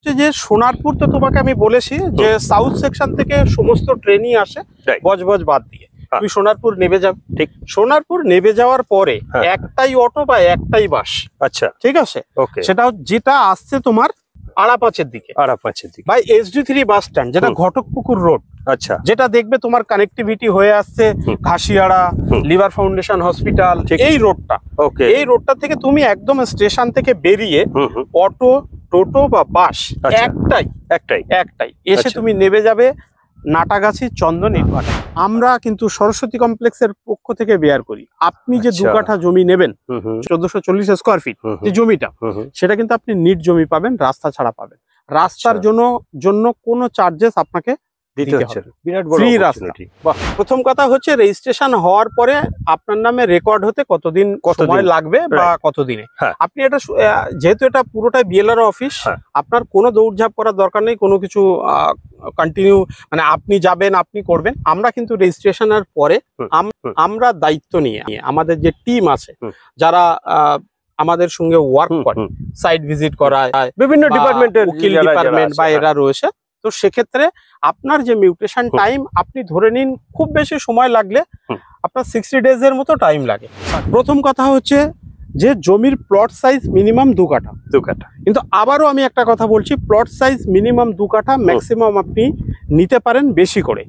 হচ্ছে যে সোনারপুর তো তোমাকে আমি বলেছি যে সাউথ সেকশন থেকে সমস্ত ট্রেনই আসে বজবজ বাদ দিয়ে। তুমি সোনারপুর নেমে যাবে, ঠিক সোনারপুর নেমে যাওয়ার পরে একটাই অটো বা একটাই বাস, আচ্ছা ঠিক আছে, সেটা যেটা আসছে তোমার আড়াপাঁচের দিকে বা SD3 বাস স্ট্যান্ড, যেটা ঘটকপুকুর রোড, আচ্ছা যেটা দেখবে তোমার কানেক্টিভিটি হয়ে আসছে ঘাসিয়াড়া, লিভার ফাউন্ডেশন হসপিটাল, এই রোডটা, এই রোডটা থেকে তুমি একদম স্টেশন থেকে বেরিয়ে অটো, টোটো বা বাস একটাই এসে তুমি নেমে যাবে নাটাগাছি চন্দন ইটভাটা। আমরা কিন্তু সরস্বতী কমপ্লেক্সের পক্ষ থেকে বেয়ার করি। আপনি যে 2 কাঠা জমি নেবেন 1440 স্কোয়ার ফিট যে জমিটা, সেটা কিন্তু আপনি নিট জমি পাবেন, রাস্তা ছাড়া পাবেন। রাস্তার জন্য কোনো চার্জেস আপনাকে দিতে হচ্ছে না, বিরাট বড় অপরচুনিটি। প্রথম কথা হচ্ছে রেজিস্ট্রেশন হওয়ার পরে আপনার নামে রেকর্ড হতে কতদিন সময় লাগবে বা কতদিনে। আপনি এটা যেহেতু এটা পুরোটাই বিএলআর অফিস, আপনার কোনো দৌড়ঝাঁপ করার দরকার নেই, কোনো কিছু কন্টিনিউ মানে আপনি যাবেন আপনি করবেন। আমরা কিন্তু রেজিস্ট্রেশনের পরে আমরা দায়িত্ব নিয়ে আমাদের যে টিম আছে যারা আমাদের সঙ্গে ওয়ার্ক করে, সাইট ভিজিট করায়, বিভিন্ন ডিপার্টমেন্টের উকিল ডিপার্টমেন্ট বা এরা রয়েছে, তো সেক্ষেত্রে আপনার যে মিউটেশন টাইম আপনি ধরে নিন খুব বেশি সময় লাগলে আপনার 60 ডেজের মতো টাইম লাগে। প্রথম কথা হচ্ছে যে জমির প্লট সাইজ মিনিমাম 2 কাঠা, কিন্তু আবারও আমি একটা কথা বলছি, প্লট সাইজ মিনিমাম 2 কাঠা, ম্যাক্সিমাম আপনি নিতে পারেন বেশি করে।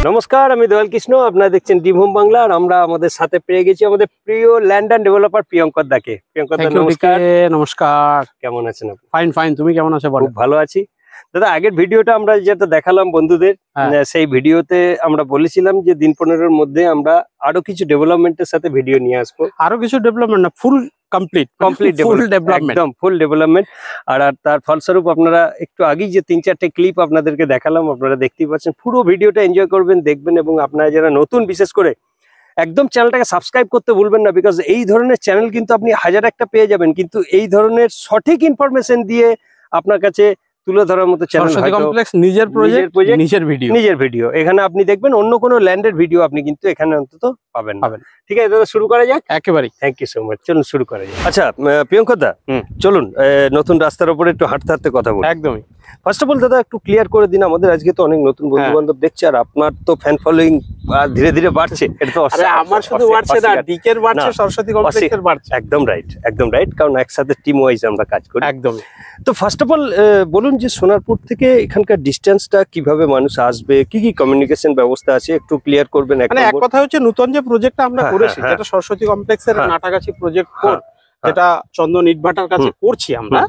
নমস্কার, আমি দয়াল কৃষ্ণ, আপনারা দেখছেন ড্রিম হোম বাংলা। আর আমরা আমাদের সাথে পেয়ে গেছি আমাদের প্রিয় ল্যান্ড অ্যান্ড ডেভেলপার প্রিয়ঙ্কর দাকে। প্রিয়ঙ্কর দা নমস্কার। নমস্কার, কেমন আছেন আপনি? ফাইন, তুমি কেমন আছো? খুব ভালো আছি দাদা। আগের ভিডিওটা আমরা যেটা দেখালাম বন্ধুদের, সেই ভিডিওতে আমরা বলেছিলাম যে দিন 15-এর মধ্যে আমরা আরো কিছু ডেভেলপমেন্টের সাথে ভিডিও নিয়ে আসবো। আরো কিছু ডেভেলপমেন্ট না, ফুল ডেভেলপমেন্ট। আর তার ফলস্বরূপ আপনারা একটু আগেই যে 3-4টে ক্লিপ আপনাদেরকে দেখালাম, আপনারা দেখতেই পাচ্ছেন। পুরো ভিডিওটা এনজয় করবেন, দেখবেন, এবং আপনারা যারা নতুন বিশেষ করে একদম চ্যানেলটাকে সাবস্ক্রাইব করতে ভুলবেন না, বিকজ এই ধরনের চ্যানেল কিন্তু আপনি 1000 একটা পেয়ে যাবেন, কিন্তু এই ধরনের সঠিক ইনফরমেশন দিয়ে আপনার কাছে তুলে ধরার মতো চ্যানেল নিজের প্রজেক্ট, নিজের ভিডিও এখানে আপনি দেখবেন। অন্য কোনো ল্যান্ডের ভিডিও আপনি কিন্তু এখানে অন্তত পাবেন। ঠিক আছে দাদা, শুরু করা যাক। একেবারে, থ্যাংক ইউ সো মাচ। চলুন শুরু করা যাক। আচ্ছা প্রিয়ঙ্কর দা, চলুন নতুন রাস্তার উপরে একটু হাঁটতে হাঁটতে কথা বলি। একদমই। ফার্স্ট অফ অল দাদা একটু ক্লিয়ার করে দিন আমাদের, আজকে তো অনেক নতুন বন্ধু বান্ধব দেখছে, আর আপনার তো ফ্যান ফলোইং ধীরে ধীরে বাড়ছে। এটা তো আমার শুধু বাড়ছে না, ডিকের বাড়ছে, সরস্বতী কমপ্লেক্সের বাড়ছে। একদম রাইট, কারণ একসাথে টিম ওয়াইজ আমরা কাজ করি। একদম। তো ফার্স্ট অফ অল বলুন যে সোনারপুর থেকে এখানকার ডিস্টেন্সটা কিভাবে মানুষ আসবে, কি কি কমিউনিকেশন ব্যবস্থা আছে একটু ক্লিয়ার করবেন। মানে এক কথা হচ্ছে নতুন যে প্রজেক্টটা আমরা করেছি, যেটা সরস্বতী কমপ্লেক্সের নাটাগাছি প্রজেক্ট 4, যেটা চন্দন ইটভাটার কাছে করছি আমরা,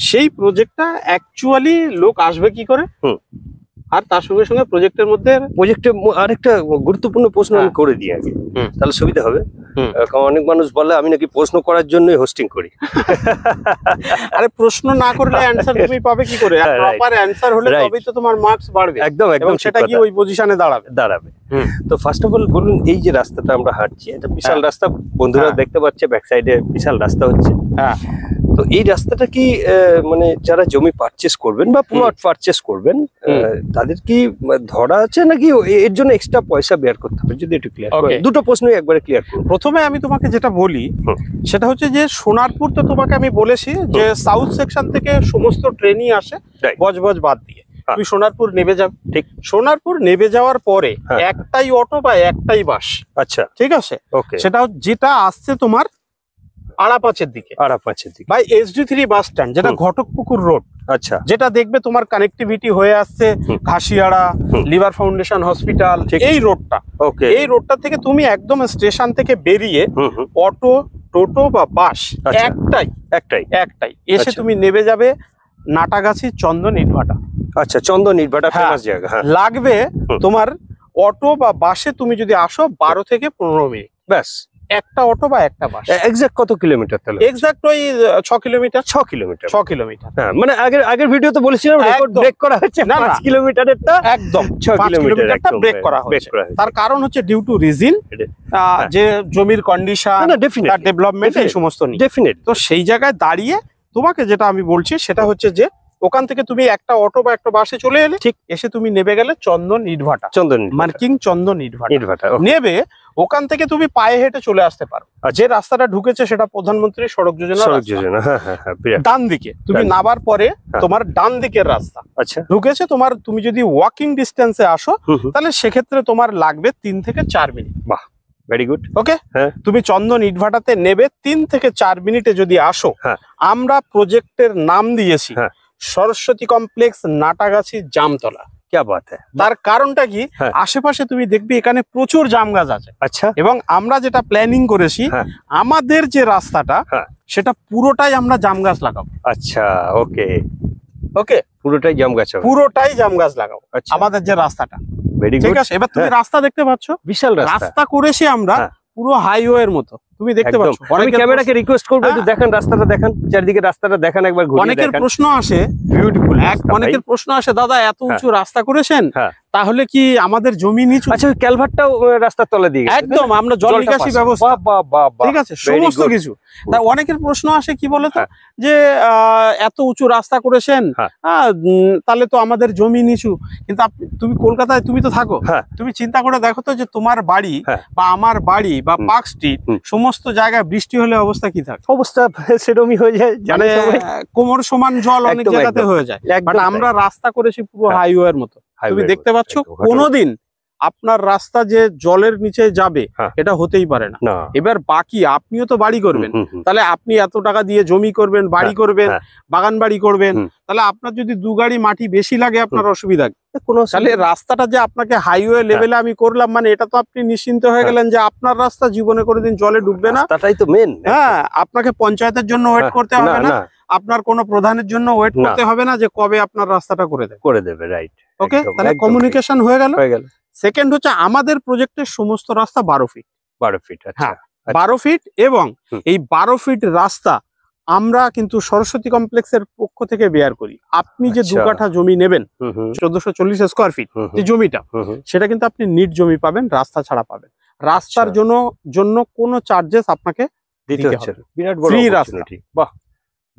সেই প্রজেক্টটা অ্যাকচুয়ালি লোক আসবে কি করে, আর তার সঙ্গে সঙ্গে প্রজেক্টের মধ্যে আরেকটা গুরুত্বপূর্ণ প্রশ্ন আমি করে দিই আগে, তাহলে সুবিধা হবে। কারণ অনেক মানুষ বলে আমি নাকি প্রশ্ন করার জন্যই হোস্টিং করি। আরে প্রশ্ন না করলে অ্যানসার তুমি পাবে কি করে? প্রপার অ্যানসার হলে তবেই তো তোমার মার্কস বাড়বে। একদম, সেটা কি ওই পজিশনে দাঁড়াবে। তো ফার্স্ট অফ অল বলুন, এই যে রাস্তাটা আমরা হাঁটছি, এটা বিশাল রাস্তা, বন্ধুরা দেখতে পাচ্ছে ব্যাক সাইডে বিশাল রাস্তা হচ্ছে। তো এই রাস্তাটা কি মানে যারা জমি পারচেস করবেন বা প্লট পারচেস করবেন, তাদের কি ধরা আছে নাকি এর জন্য এক্সট্রা পয়সা বের করতে হবে? যদি একটু ক্লিয়ার করেন। দুটো প্রশ্নই একবারে ক্লিয়ার করুন। প্রথমে আমি তোমাকে যেটা বলি সেটা হচ্ছে যে সোনারপুর তো তোমাকে আমি বলেছি যে সাউথ সেকশন থেকে সমস্ত ট্রেনই আসে বজবজ বাদ দিয়ে। তুমি সোনারপুর নেমে যাবে, ঠিক সোনারপুর নেমে যাওয়ার পরে একটাই অটো বা একটাই বাস, আচ্ছা ঠিক আছে, সেটা যেটা আসছে তোমার আড়াপাঁচের দিকে বা SD3 বাস স্ট্যান্ড, যেটা ঘটকপুকুর রোড, আচ্ছা যেটা দেখবে তোমার কানেক্টিভিটি হয়ে আসছে ঘাসিয়াড়া, লিভার ফাউন্ডেশন হসপিটাল, এই রোডটা, এই রোডটা থেকে তুমি একদম স্টেশন থেকে বেরিয়ে অটো, টোটো বা বাস একটাই এসে তুমি নেমে যাবে নাটাগাছি চন্দন ইটভাটা। আচ্ছা, চন্দন ইটভাটা ফেমাস জায়গা। লাগবে তোমার অটো বা বাসে তুমি যদি আসো 12 থেকে 15 মিনিট, ব্যাস একটা অটো বা একটা বাস। এক্সাক্ট কত কিলোমিটার তাহলে? এক্সাক্ট ওই 6 কিলোমিটার। 6 কিলোমিটার। 6 কিলোমিটার। হ্যাঁ, মানে আগের ভিডিওতে বলেছিলাম রেকর্ড ব্রেক করা হচ্ছে, 5 কিলোমিটারেরটা একদম 6 কিলোমিটারটা ব্রেক করা হচ্ছে। তার কারণ হচ্ছে ডিউ টু রিজন, যে জমির কন্ডিশন, তার ডেভেলপমেন্ট, এই সমস্ত নিয়ে ডেফিনেটলি। তো সেই জায়গায় দাঁড়িয়ে তোমাকে যেটা আমি বলছি সেটা হচ্ছে যে ওখান থেকে তুমি একটা অটো বা একটা বাসে চলে এলে, ঠিক এসে তুমি নেবে গেলে চন্দন ইটভাটা, মার্কিং চন্দন ইটভাটা নেবে। ওখান থেকে তুমি পায়ে হেঁটে চলে আসতে পারো। যে রাস্তাটা ঢুকেছে সেটা প্রধানমন্ত্রী সড়ক যোজনা, ডান দিকে তুমি নামার পরে তোমার ডান দিকের রাস্তা ঢুকেছে তোমার। তুমি যদি ওয়াকিং ডিস্টেন্সে আসো তাহলে সেক্ষেত্রে তোমার লাগবে 3 থেকে 4 মিনিট। বাহ, ভেরি গুড। ওকে, তুমি চন্দন ইটভাটাতে নেবে 3 থেকে 4 মিনিটে যদি আসো, আমরা প্রজেক্টের নাম দিয়েছি সরস্বতী কমপ্লেক্স, নাটাগাছি, জামতলা। क्या बात है। তার কারণটা কি, আশেপাশে তুমি দেখবি এখানে প্রচুর জাম গাছ আছে। আচ্ছা, এবং আমরা যেটা প্ল্যানিং করেছি, আমাদের যে রাস্তাটা সেটা পুরোটাই আমরা জাম গাছ লাগাবো। আচ্ছা, ওকে ওকে, পুরোটাই জাম গাছ হবে, পুরোটাই জাম গাছ লাগাবো আমাদের যে রাস্তাটা। ঠিক আছে, এবার তুমি রাস্তা দেখতে পাচ্ছ, বিশাল রাস্তা করেছি আমরা, পুরো হাইওয়ে এর মতো তুমি দেখতে পাচ্ছ। আমি ক্যামেরাকে রিকোয়েস্ট করব একটু দেখেন রাস্তাটা, দেখেন চারদিকে রাস্তাটা দেখেন একবার ঘুরিয়ে দেখেন। অনেকের প্রশ্ন আসে, বিউটিফুল, অনেকের প্রশ্ন আসে, দাদা এত উঁচু রাস্তা করেছেন তাহলে কি আমাদের জমি নিচু? আচ্ছা, ক্যালভারটাও রাস্তার তলে দিয়ে একদম আমরা জল নিকাশি ব্যবস্থা, ঠিক আছে, সমস্ত কিছু। তা অনেকের প্রশ্ন আসে কি বলতো, যে এত উঁচু রাস্তা করেছেন তাহলে তো আমাদের জমি নিচু, কিন্তু তুমি কলকাতায় তুমি তো থাকো, তুমি চিন্তা করে দেখো তো যে তোমার বাড়ি বা আমার বাড়ি বা পার্ক স্ট্রিট সমস্ত জায়গায় বৃষ্টি হলে অবস্থা কি থাকে? অবস্থা সেরকমই হয়ে যায়, মানে কোমর সমান জল অনেক জায়গাতে হয়ে যায়। বাট আমরা রাস্তা করেছি পুরো হাইওয়ের মতো। তুমি দেখতে পাচ্ছ, কোনোদিন আপনার রাস্তা যে জলের নিচে যাবে এটা হতেই পারে না। এবার বাকি আপনিও তো বাড়ি করবেন, তাহলে আপনি এত টাকা দিয়ে জমি করবেন, বাড়ি করবেন, বাগান বাড়ি করবেন, তাহলে আপনার যদি 2 গাড়ি মাটি বেশি লাগে আপনার অসুবিধা, তাহলে রাস্তাটা যে আপনাকে হাইওয়ে লেভেলে আমি করলাম, মানে এটা তো আপনি নিশ্চিন্ত হয়ে গেলেন যে আপনার রাস্তা জীবনে কোনোদিন জলে ডুববে না। তাই তো মেন। হ্যাঁ, আপনাকে পঞ্চায়েতের জন্য ওয়েট করতে হবে না, আপনার কোনো প্রধানের জন্য ওয়েট করতে হবে না যে কবে আপনার রাস্তাটা করে দেবে। রাইট, ওকে, তাহলে কমিউনিকেশন হয়ে গেল। সেকেন্ড হচ্ছে আমাদের প্রজেক্টের সমস্ত রাস্তা 12 ফিট। 12 ফিট, হ্যাঁ 12 ফিট, এবং এই 12 ফিট রাস্তা আমরা কিন্তু সরস্বতী কমপ্লেক্সের পক্ষ থেকে বেয়ার করি। আপনি যে 2 কাঠা জমি নেবেন, 1440 স্কোয়ার ফিট যে জমিটা, সেটা কিন্তু আপনি নিট জমি পাবেন, রাস্তা ছাড়া পাবেন। রাস্তার জন্য কোনো চার্জেস আপনাকে দিতে হবে। বিরাট বড় অপরচুনিটি, বাহ,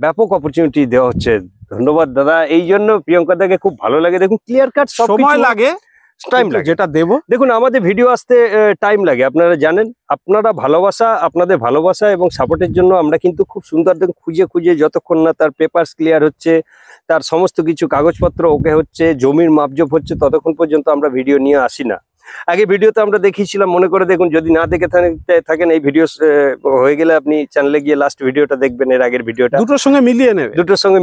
ব্যাপক অপরচুনিটি দেওয়া হচ্ছে। ধন্যবাদ দাদা, এই জন্য প্রিয়ঙ্কা দাকে খুব ভালো লাগে। দেখুন ক্লিয়ার কাট, সময় লাগে, টাইম লাগে, যেটা দেবো। দেখুন আমাদের ভিডিও আসতে টাইম লাগে, আপনারা জানেন। আপনাদের ভালোবাসা এবং সাপোর্টের জন্য আমরা কিন্তু খুব সুন্দর দেখুন খুঁজে যতক্ষণ না তার পেপারস ক্লিয়ার হচ্ছে, তার সমস্ত কিছু কাগজপত্র ওকে হচ্ছে, জমির মাপজোপ হচ্ছে, ততক্ষণ পর্যন্ত আমরা ভিডিও নিয়ে আসি না। আগে ভিডিওতে আমরা দেখিয়েছিলাম, মনে করে দেখুন, যদি না দেখে থাকেন এই ভিডিও হয়ে গেলে আপনি চ্যানেলে গিয়ে লাস্ট ভিডিওটা দেখবেন, এর আগের ভিডিওটা দুটোর সঙ্গে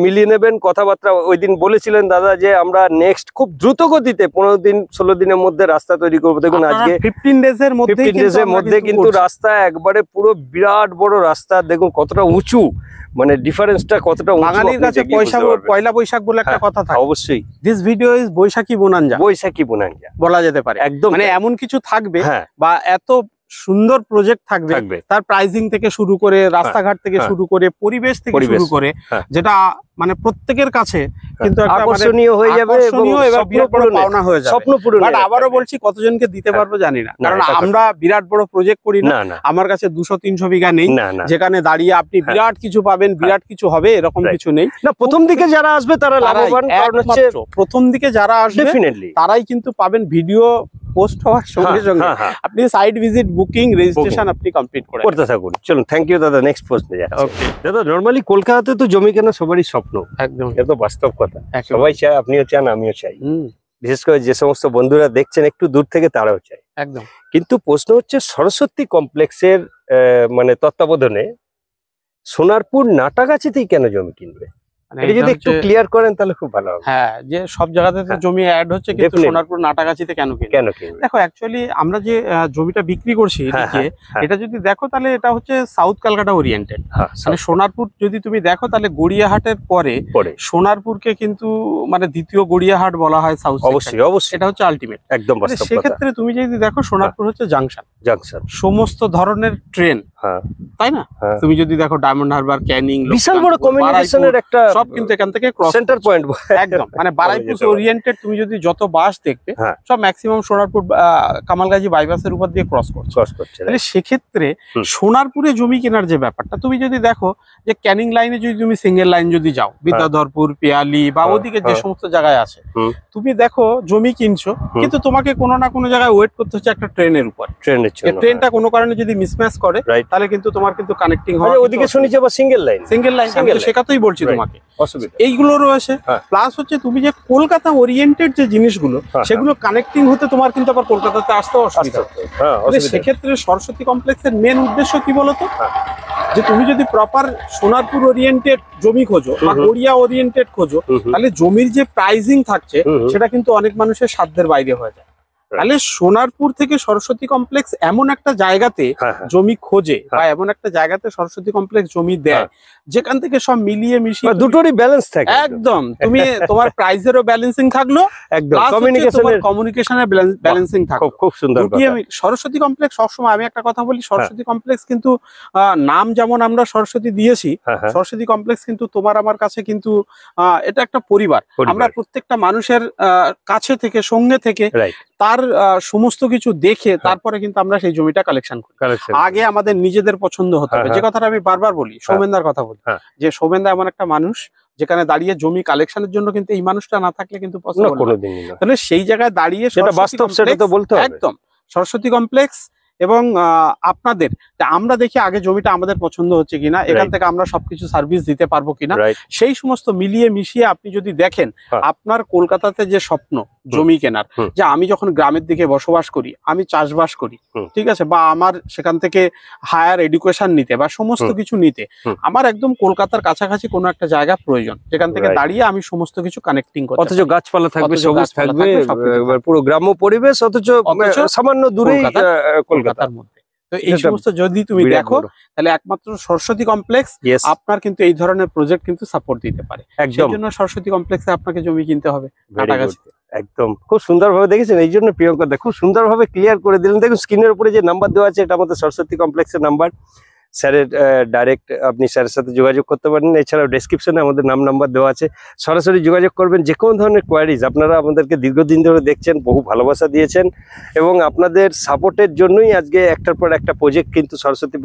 মিলিয়ে নেবেন। কথাবার্তা ওই দিন বলেছিলেন দাদা যে আমরা নেক্সট খুব দ্রুত গতিতে 15-16 দিনের মধ্যে রাস্তা তৈরি করবো। দেখুন আজকে 15 ডেজের মধ্যে কিন্তু রাস্তা একবারে পুরো বিরাট বড় রাস্তা, দেখুন কতটা উঁচু, মানে ডিফারেন্সটা কতটা। বাঙালির কাছে পয়লা বৈশাখ বলে একটা কথা থাকে, অবশ্যই this video is Baishakhi bonanza বলা যেতে পারে। একদম, মানে এমন কিছু থাকবে বা এত সুন্দর প্রজেক্ট থাকবে, তার প্রাইজিং থেকে শুরু করে, রাস্তাঘাট থেকে শুরু করে, পরিবেশ থেকে শুরু করে, যেটা মানে প্রত্যেকের কাছে কিন্তু একটা আকর্ষণীয় হয়ে যাবে এবং পাওনা হয়ে যাবে। স্বপ্ন পূরণ। বাট আবারও বলছি, কতজনকে দিতে পারবো জানি না, কারণ আমরা বিরাট বড় প্রজেক্ট করি না। আমার কাছে 200-300 বিঘা নেই যেখানে দাঁড়িয়ে আপনি বিরাট কিছু পাবেন, বিরাট কিছু হবে, এরকম কিছু নেই। না, প্রথম দিকে যারা আসবে তারা লাভবান, কারণ হচ্ছে প্রথম দিকে যারা আসবে তারাই কিন্তু পাবেন। ভিডিও পোস্ট হওয়ার সঙ্গে সঙ্গে আপনি সাইট ভিজিট, বুকিং, রেজিস্ট্রেশন আপনি কমপ্লিট করতে থাকুন। চলুন, থ্যাংক ইউ দাদা, নেক্সট প্রশ্নে যাচ্ছি। দাদা নরমালি কলকাতাতে তো জমি কেনা সবারই স্বপ্ন, একদম, এটা তো বাস্তব কথা, সবাই চায়, আপনিও চান, আমিও চাই, বিশেষ করে যে সমস্ত বন্ধুরা দেখছেন একটু দূর থেকে তারাও চায়, একদম। কিন্তু প্রশ্ন হচ্ছে সরস্বতী কমপ্লেক্সের মানে তত্ত্বাবধানে সোনারপুর নাটাগাছিতেই কেন জমি কিনবে? এটা যদি একটু ক্লিয়ার করেন তাহলে খুব ভালো হবে। হ্যাঁ, যে সব জায়গাতে জমি অ্যাড হচ্ছে কিন্তু সোনারপুর নাটাগাছিতে কেন দেখো অ্যাকচুয়ালি আমরা যে জমিটা বিক্রি করছি এটা যদি দেখো তাহলে এটা হচ্ছে সাউথ ক্যালকাটা ওরিয়েন্টেড। মানে সোনারপুর যদি তুমি দেখো তাহলে গড়িয়াহাটের পরে সোনারপুরকে কিন্তু মানে দ্বিতীয় গড়িয়াহাট বলা হয় সাউথ। অবশ্যই অবশ্যই, এটা হচ্ছে আলটিমেট একদম বাস্তব কথা। সেক্ষেত্রে তুমি যদি দেখো সোনারপুর হচ্ছে জাংশন, সমস্ত ধরনের ট্রেন, তাই না? তুমি যদি দেখো ডায়মন্ড হারবার, ক্যানিং, বিশাল বড় কমিউনিকেশনের একটা সব কিন্তু এখান থেকে ক্রস সেন্টার পয়েন্ট একদম। মানে বারাইপুর ওরিয়েন্টেড তুমি যদি যত বাস দেখবে সব ম্যাক্সিমাম সোনারপুর কামালগাজী বাইপাসের উপর দিয়ে ক্রস করছে। তাহলে সেক্ষেত্রে সোনারপুরে জমি কেনার যে ব্যাপারটা, তুমি যদি দেখো যে ক্যানিং লাইনে যদি তুমি সিঙ্গেল লাইন যদি যাও, বিদ্যাধরপুর, পিয়ালি বা ওদিকে যে সমস্ত জায়গায় আছে, তুমি দেখো জমি কিনছো কিন্তু তোমাকে কোনো না কোনো জায়গায় ওয়েট করতে হচ্ছে একটা ট্রেনের উপর। ট্রেনটা কোনো কারণে যদি মিসম্যাচ করে তাহলে কিন্তু তোমার কিন্তু কানেক্টিং হয়। ওদিকে শুনেছি আবার সিঙ্গেল লাইন সেটাই বলছি তোমাকে, এইগুলো রয়েছে। প্লাস হচ্ছে তুমি যে কলকাতা ওরিয়েন্টেড যে জিনিসগুলো সেগুলো কানেক্টিং হতে তোমার কিন্তু আবার কলকাতাতে আসতে অসুবিধা। সেক্ষেত্রে সরস্বতী কমপ্লেক্সের মেন উদ্দেশ্য কি বলতো, যে তুমি যদি প্রপার সোনারপুর ওরিয়েন্টেড জমি খোঁজো বা গড়িয়া ওরিয়েন্টেড খোঁজো, তাহলে জমির যে প্রাইজিং থাকছে সেটা কিন্তু অনেক মানুষের সাধ্যের বাইরে হয়ে যায়। তাহলে সোনারপুর থেকে সরস্বতী কমপ্লেক্স এমন একটা জায়গাতে জমি খোঁজে বা এমন একটা জায়গাতে সরস্বতি কমপ্লেক্স জমি দেয় যেখান থেকে সব মিলিয়ে মিশিয়ে দুটোরই ব্যালেন্স থাকে একদম। তুমি তোমার প্রাইসেরও ব্যালেন্সিং থাকলো, একদম কমিউনিকেশনের ব্যালেন্সিং থাকলো। খুব সুন্দর। সরস্বতী কমপ্লেক্স সবসময় আমি একটা কথা বলি, সরস্বতী কমপ্লেক্স কিন্তু নাম যেমন আমরা সরস্বতী দিয়েছি, সরস্বতী কমপ্লেক্স কিন্তু তোমার আমার কাছে কিন্তু এটা একটা পরিবার। আমরা প্রত্যেকটা মানুষের কাছে থেকে সঙ্গে থেকে তার সমস্ত কিছু দেখে তারপরে কিন্তু আমরা সেই জমিটা কালেকশন করি। আগে আমাদের নিজেদের পছন্দ হতে হবে। যে কথাটা আমি বারবার বলি, সৌমেনদার কথা বলি, যে সৌমেনদা এমন একটা মানুষ যেখানে দাঁড়িয়ে জমি কালেকশনের জন্য কিন্তু এই মানুষটা না থাকলে কিন্তু পসিবল না। তাহলে সেই জায়গায় দাঁড়িয়ে সেটা বাস্তব, সেটা তো বলতে হবে একদম। সরস্বতী কমপ্লেক্স এবং আপনাদের আমরা দেখি আগে জমিটা আমাদের পছন্দ হচ্ছে কিনা, এখান থেকে আমরা সবকিছু সার্ভিস দিতে পারবো কিনা, সেই সমস্ত মিলিয়ে মিশিয়ে আপনি যদি দেখেন আপনার কলকাতাতে যে স্বপ্ন জমি কেনার, যে আমি যখন গ্রামের দিকে বসবাস করি, আমি চাষবাস করি, ঠিক আছে, বা আমার সেখান থেকে হায়ার এডুকেশন নিতে বা সমস্ত কিছু নিতে আমার একদম কলকাতার কাছাকাছি কোনো একটা জায়গা প্রয়োজন, যেখান থেকে দাঁড়িয়ে আমি সমস্ত কিছু কানেক্টিং করতে, অথচ গাছপালা থাকবে, সবুজ থাকবে, পুরো গ্রাম্য পরিবেশ, অথচ সামান্য দূরেই কলকাতার মধ্যে। তো এই সমস্ত যদি তুমি দেখো তাহলে একমাত্র সরস্বতী কমপ্লেক্স আপনার কিন্তু এই ধরনের প্রজেক্ট কিন্তু সাপোর্ট দিতে পারে। সেই জন্য সরস্বতী কমপ্লেক্সে আপনাকে জমি কিনতে হবে। একদম খুব সুন্দরভাবে দেখেছেন, এই জন্য প্রিয়ঙ্কা দা খুব সুন্দরভাবে ক্লিয়ার করে দিলেন। দেখুন স্ক্রিনের উপরে যে নাম্বার দেওয়া আছে এটা আমাদের সরস্বতী কমপ্লেক্সের নাম্বার। স্যারের ডাইরেক্ট আপনি স্যারের সাথে যোগাযোগ করতে পারেন। এছাড়াও ডেসক্রিপশনে আমাদের নাম্বার দেওয়া আছে, সরাসরি যোগাযোগ করবেন। যে কোনো ধরনের কোয়ারিজ, আপনারা আমাদেরকে দীর্ঘদিন ধরে দেখছেন, বহু ভালোবাসা দিয়েছেন এবং আপনাদের সাপোর্টের জন্যই আজকে একটার পর একটা প্রজেক্ট কিন্তু সরস্বতী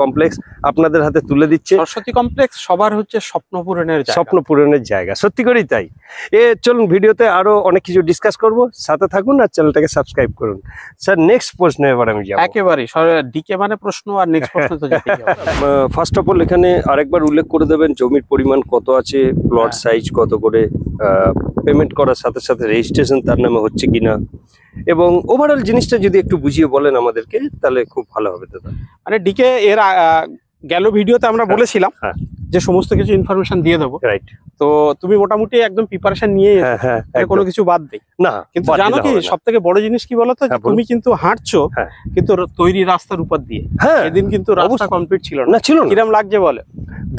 কমপ্লেক্স আপনাদের হাতে তুলে দিচ্ছে। সরস্বতী কমপ্লেক্স সবার হচ্ছে স্বপ্ন পূরণের জায়গা, সত্যি করেই তাই। চলুন ভিডিওতে আরো অনেক কিছু ডিসকাস করব, সাথে থাকুন আর চ্যানেলটাকে সাবস্ক্রাইব করুন। স্যার নেক্সট প্রশ্ন এবার আমি যাব। একেবারে ডিকে মানে প্রশ্ন, আর নেক্সট প্রশ্ন তো ফার্স্ট অফ অল এখানে আরেকবার উল্লেখ করে দেবেন জমির পরিমাণ কত আছে, প্লট সাইজ কত করে, পেমেন্ট করার সাথে সাথে রেজিস্ট্রেশন তার নামে হচ্ছে কিনা, এবং ওভারঅল জিনিসটা যদি একটু বুঝিয়ে বলেন আমাদেরকে তাহলে খুব ভালো হবে দাদা। মানে ডিকে এর গেল ভিডিওতে আমরা বলেছিলাম যে সমস্ত কিছু ইনফরমেশন দিয়ে দেবো, রাইট? তো তুমি মোটামুটি একদম প্রিপারেশন নিয়ে কোনো কিছু বাদ দেই না। কিন্তু জানো কি সব থেকে বড় জিনিস কি বলতো, তুমি কিন্তু হাঁটছো কিন্তু তৈরি রাস্তার উপর দিয়ে। এদিন কিন্তু রাস্তা কমপ্লিট ছিল না। কিরম লাগছে বলে?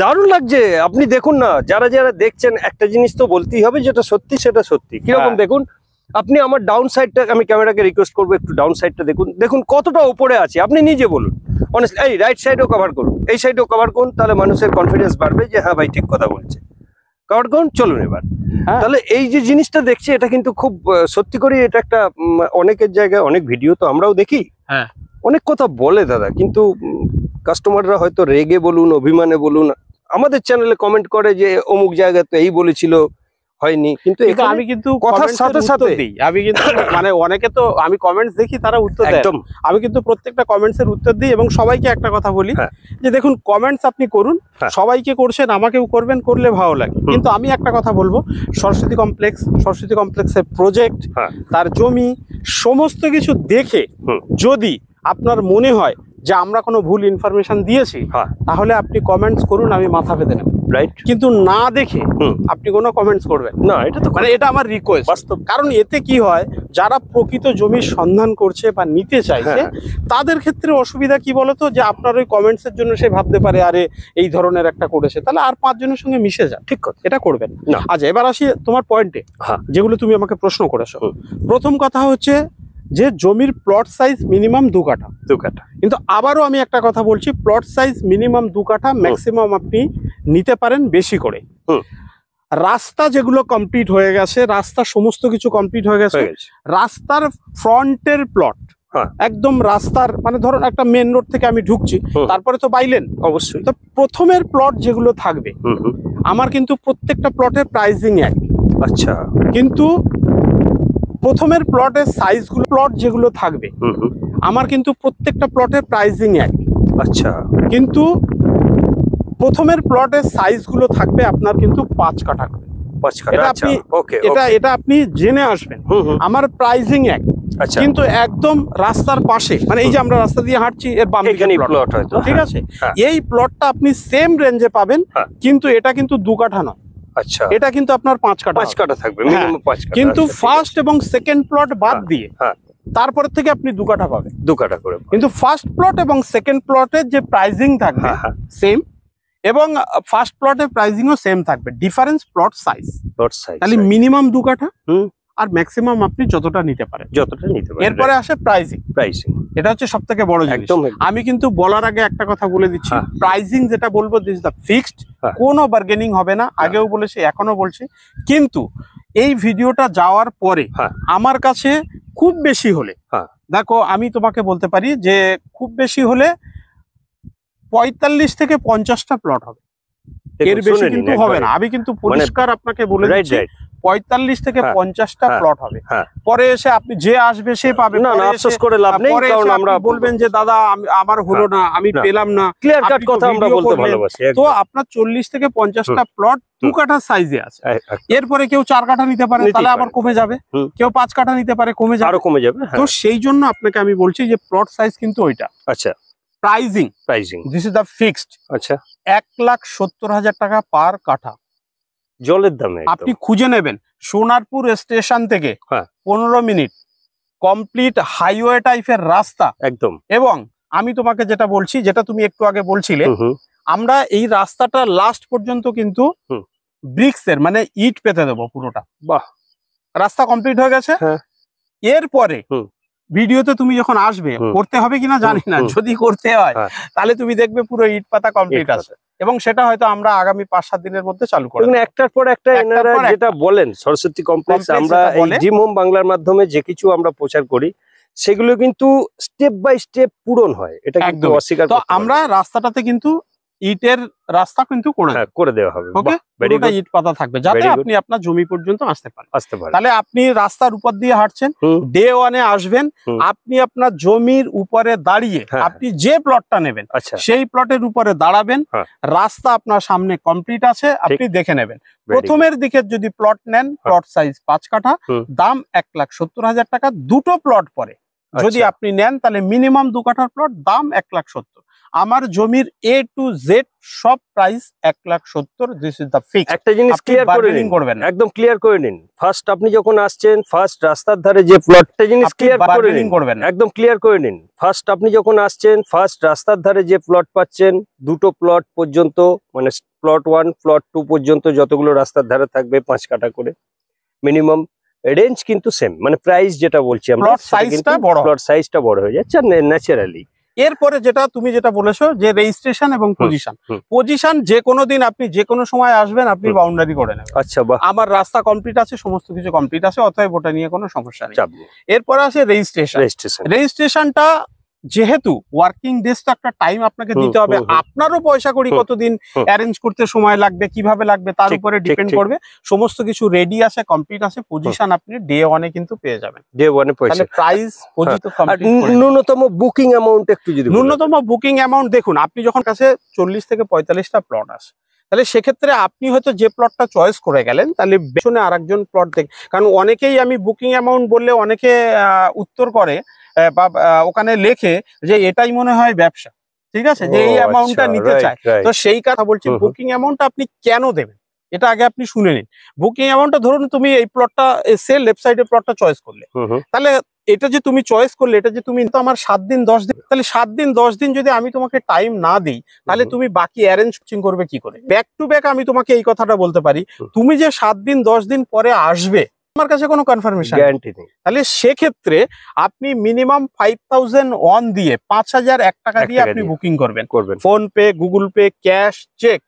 দারুণ লাগছে। আপনি দেখুন না, যারা যারা দেখছেন একটা জিনিস তো বলতেই হবে, যেটা সত্যি সেটা সত্যি। কিরকম দেখুন, আপনি আমার ডাউন সাইডটা, আমি ক্যামেরাকে রিকোয়েস্ট করবো একটু ডাউন সাইডটা দেখুন, দেখুন কতটা উপরে আছে। আপনি নিজে বলুন অনেস্টলি, এই রাইট সাইডও কভার করুন, এই সাইডও কভার করুন, তাহলে মানুষের কনফিডেন্স বাড়বে যে হ্যাঁ ভাই ঠিক কথা বলছে। কভার করুন, চলুন এবার। তাহলে এই যে জিনিসটা দেখছি এটা কিন্তু খুব সত্যি করে, এটা একটা অনেকের জায়গায় অনেক ভিডিও তো আমরাও দেখি, অনেক কথা বলে দাদা, কিন্তু কাস্টমাররা হয়তো রেগে বলুন, অভিমানে বলুন, আমাদের চ্যানেলে কমেন্ট করে যে অমুক জায়গায় তো এই বলেছিল, হয়নি। কিন্তু আমি কিন্তু কথার সাথে সাথে আমি কিন্তু মানে অনেকে তো আমি কমেন্টস দেখি, তারা উত্তর দেয়, আমি কিন্তু প্রত্যেকটা কমেন্টসের উত্তর দিই এবং সবাইকে একটা কথা বলি যে দেখুন কমেন্টস আপনি করুন, সবাইকে করছেন, আমাকেও করবেন, করলে ভালো লাগে। কিন্তু আমি একটা কথা বলবো, সরস্বতী কমপ্লেক্সের প্রজেক্ট, তার জমি, সমস্ত কিছু দেখে যদি আপনার মনে হয় যে আমরা কোনো ভুল ইনফরমেশন দিয়েছি, তাহলে আপনি কমেন্টস করুন, আমি মাথা পেতে নেব, রাইট। কিন্তু না দেখে আপনি কোনো কমেন্টস করবেন না, এটা তো মানে এটা আমার রিকোয়েস্ট বাস্তব। কারণ এতে কি হয়, যারা প্রকৃত জমির সন্ধান করছে বা নিতে চাইছে তাদের ক্ষেত্রে অসুবিধা কি বলতো, যে আপনার ওই কমেন্টসের জন্য সে ভাবতে পারে আরে এই ধরনের একটা করেছে, তাহলে আর 5 জনের সঙ্গে মিশে যান। ঠিক কথা, এটা করবেন না। আচ্ছা, এবার আসি তোমার পয়েন্টে, যেগুলো তুমি আমাকে প্রশ্ন করেছো। প্রথম কথা হচ্ছে যে জমির প্লট সাইজ মিনিমাম 2 কাঠা। কিন্তু আবারও আমি একটা কথা বলছি, প্লট সাইজ মিনিমাম 2 কাঠা, ম্যাক্সিমাম আপনি নিতে পারেন বেশি করে। রাস্তা যেগুলো কমপ্লিট হয়ে গেছে, রাস্তা সমস্ত কিছু কমপ্লিট হয়ে গেছে, রাস্তার ফ্রন্টের প্লট, একদম রাস্তার মানে ধরুন একটা মেন রোড থেকে আমি ঢুকছি, তারপরে তো বাইলেন অবশ্যই, তো প্রথমের প্লট যেগুলো থাকবে আমার কিন্তু প্রত্যেকটা প্লটের প্রাইসিং এক। আচ্ছা, কিন্তু প্রথমের প্লটের সাইজগুলো, প্লট যেগুলো থাকবে আমার কিন্তু প্রত্যেকটা প্লটের প্রাইসিং এক। আচ্ছা, কিন্তু প্রথমের প্লটের সাইজগুলো থাকবে আপনার কিন্তু 5 কাঠা করে। 5 কাঠা, আপনি এটা আপনি জেনে আসবেন। আমার প্রাইসিং এক, কিন্তু একদম রাস্তার পাশে, মানে এই যে আমরা রাস্তা দিয়ে হাঁটছি এর বাম দিকে প্লট হয়তো, ঠিক আছে, এই প্লটটা আপনি সেম রেঞ্জে পাবেন, কিন্তু এটা কিন্তু 2 কাঠা নয়। আচ্ছা, এটা কিন্তু আপনার 5 কাঠা থাকবে মিনিমাম 5 কাঠা। কিন্তু ফার্স্ট এবং সেকেন্ড প্লট বাদ দিয়ে তারপর থেকে আপনি 2 কাঠা পাবেন, 2 কাঠা করে। কিন্তু ফার্স্ট প্লট এবং সেকেন্ড প্লটের যে প্রাইসিং থাকবে সেম, এবং ফার্স্ট প্লটের প্রাইসিংও সেম থাকবে, ডিফারেন্স প্লট সাইজ। তাহলে মিনিমাম 2 কাঠা আর ম্যাক্সিমাম আপনি যতটা নিতে পারেন। এরপরে আসে প্রাইসিং, এটা হচ্ছে সবথেকে বড় জিনিস। আমি কিন্তু বলার আগে একটা কথা বলে দিচ্ছি, প্রাইসিং যেটা বলবো দিস দ্য ফিক্সড, কোনো বার্গেনিং হবে না। আগেও বলেছি, এখনো বলছি, কিন্তু এই ভিডিওটা যাওয়ার পরে আমার কাছে খুব বেশি হলে, দেখো আমি তোমাকে বলতে পারি যে খুব বেশি হলে 45 থেকে 50টা প্লট হবে, এর বেশি কিন্তু হবে না। আমি কিন্তু পরিষ্কার আপনাকে বলে দিচ্ছি 45 থেকে 50টা প্লট হবে। পরে এসে আপনি যে আসবে সে পাবে, না আফসোস করে লাভ নেই, কারণ আমরা বলবেন যে দাদা আমার হলো না, আমি পেলাম না, ক্লিয়ার কাট কথা আমরা বলতে ভালোবাসি। তো আপনার 40 থেকে 50টা প্লট 2 কাঠার সাইজে আছে। এরপরে কেউ 4 কাঠা নিতে পারে, তাহলে আবার কমে যাবে, কেউ 5 কাঠা নিতে পারে, কমে যাবে, আরো কমে যাবে। তো সেই জন্য আপনাকে আমি বলছি যে প্লট সাইজ কিন্তু ওইটা। আচ্ছা, pricing this is the fixed. আচ্ছা, 1,70,000 টাকা পার কাঠা জলের দামে আপনি খুঁজে নেবেন। সোনারপুর স্টেশন থেকে 15 মিনিট কমপ্লিট হাইওয়ে টাইপের রাস্তা একদম। এবং আমি তোমাকে যেটা বলছি, যেটা তুমি একটু আগে বলছিলে, আমরা এই রাস্তাটা লাস্ট পর্যন্ত কিন্তু ব্রিক্সের মানে ইট পেতে দেবো পুরোটা। বাহ, রাস্তা কমপ্লিট হয়ে গেছে। এরপরে ভিডিওতে তুমি যখন আসবে, করতে হবে কিনা জানি না, যদি করতে হয় তাহলে তুমি দেখবে পুরো ইট পাতা কমপ্লিট আছে, এবং সেটা হয়তো আমরা আগামী 5-7 দিনের মধ্যে চালু করব। একটার পর একটা এনারা যেটা বলেন সরস্বতী কমপ্লেক্স, আমরা এই জিম হোম বাংলার মাধ্যমে যে কিছু আমরা প্রচার করি সেগুলো কিন্তু স্টেপ বাই স্টেপ পূরণ হয়, এটা কিন্তু অস্বীকার করতে। তো আমরা রাস্তাটাতে কিন্তু ইটের রাস্তা কিন্তু করে দেওয়া হবে, ওকে, পুরোটা ইট পাতা থাকবে, যাতে আপনি আপনার জমি পর্যন্ত আসতে পারেন। তাহলে আপনি রাস্তার উপর দিয়ে হাঁটছেন, ডে 1 এ আসবেন, আপনি আপনার জমির উপরে দাঁড়িয়ে আপনি যে প্লটটা নেবেন সেই প্লটের উপরে দাঁড়াবেন, রাস্তা আপনার সামনে কমপ্লিট আছে, আপনি দেখে নেবেন। প্রথমের দিকে যদি প্লট নেন, প্লট সাইজ 5 কাঠা, দাম 1,70,000 টাকা। দুটো প্লট পরে যদি আপনি নেন তাহলে মিনিমাম 2 কাঠার প্লট, দাম 1,70,000। আমার জমির A to Z সব price 1,70,000। This is the fix. একটা জিনিস ক্লিয়ার করে নিন, একদম ক্লিয়ার করে নিন। ফার্স্ট আপনি যখন আসছেন, ফার্স্ট রাস্তার ধারে যে প্লটটা, জিনিস ক্লিয়ার করে নিন, একদম ক্লিয়ার করে নিন। ফার্স্ট আপনি যখন আসছেন, ফার্স্ট রাস্তার ধারে যে প্লট পাচ্ছেন, দুটো প্লট পর্যন্ত, মানে প্লট 1 প্লট 2 পর্যন্ত যতগুলো রাস্তার ধারে থাকবে 5 কাঠা করে মিনিমাম। রেঞ্জ কিন্তু সেম, মানে প্রাইস যেটা বলছি আমরা, প্লট সাইজটা বড় হয়ে যাচ্ছে ন্যাচারালি। এরপরে যেটা তুমি যেটা বলেছো যে রেজিস্ট্রেশন এবং পজিশন যে কোনো দিন আপনি যে কোনো সময় আসবেন, আপনি বাউন্ডারি করে নেবেন। আচ্ছা, আমার রাস্তা কমপ্লিট আছে, সমস্ত কিছু কমপ্লিট আছে, অতএব ওটা নিয়ে কোনো সমস্যা নেই। এরপরে আসে রেজিস্ট্রেশনটা, যেহেতু ওয়ার্কিং ডেজ তো একটা টাইম আপনাকে দিতে হবে, আপনারও পয়সা করি কতদিন অ্যারেঞ্জ করতে সময় লাগবে, কিভাবে লাগবে তার উপরে ডিপেন্ড করবে। সমস্ত কিছু রেডি আছে, কমপ্লিট আছে, পজিশন আপনি ডে 1 এ কিন্তু পেয়ে যাবেন। ডে 1 এ পয়সা, প্রাইস পজিত কমপ্লিট। ন্যূনতম বুকিং অ্যামাউন্ট একটু যদি, ন্যূনতম বুকিং অ্যামাউন্ট দেখুন, আপনি যখন কাছে 40 থেকে 45টা প্লট আসে, তাহলে সেক্ষেত্রে আপনি হয়তো যে প্লটটা চয়েস করে গেলেন, তাহলে পেছনে আরেকজন প্লট দেখ, কারণ অনেকেই আমি বুকিং অ্যামাউন্ট বললে অনেকে উত্তর করে বা ওখানে লেখে যে এটাই মনে হয় ব্যবসা, ঠিক আছে, যে এই অ্যামাউন্টটা নিতে চায়। তো সেই কথা বলছি, বুকিং অ্যামাউন্টটা আপনি কেন দেবেন এটা আগে আপনি শুনে নিন। বুকিং অ্যামাউন্টটা ধরুন তুমি এই প্লটটা এসে লেফট সাইডের প্লটটা চয়েস করলে, তাহলে এটা যে তুমি চয়েস করলে, এটা যে তুমি তো আমার 7 দিন 10 দিন, তাহলে 7 দিন 10 দিন যদি আমি তোমাকে টাইম না দিই, তাহলে তুমি বাকি অ্যারেঞ্জিং করবে কি করে? ব্যাক টু ব্যাক আমি তোমাকে এই কথাটা বলতে পারি, তুমি যে 7 দিন 10 দিন পরে আসবে আমার কাছে কোনো কনফার্মেশন গ্যারান্টি নেই। তাহলে সেক্ষেত্রে আপনি মিনিমাম 5001 দিয়ে 5001 টাকা দিয়ে আপনি বুকিং করবেন। PhonePe, Google Pay, cash, cheque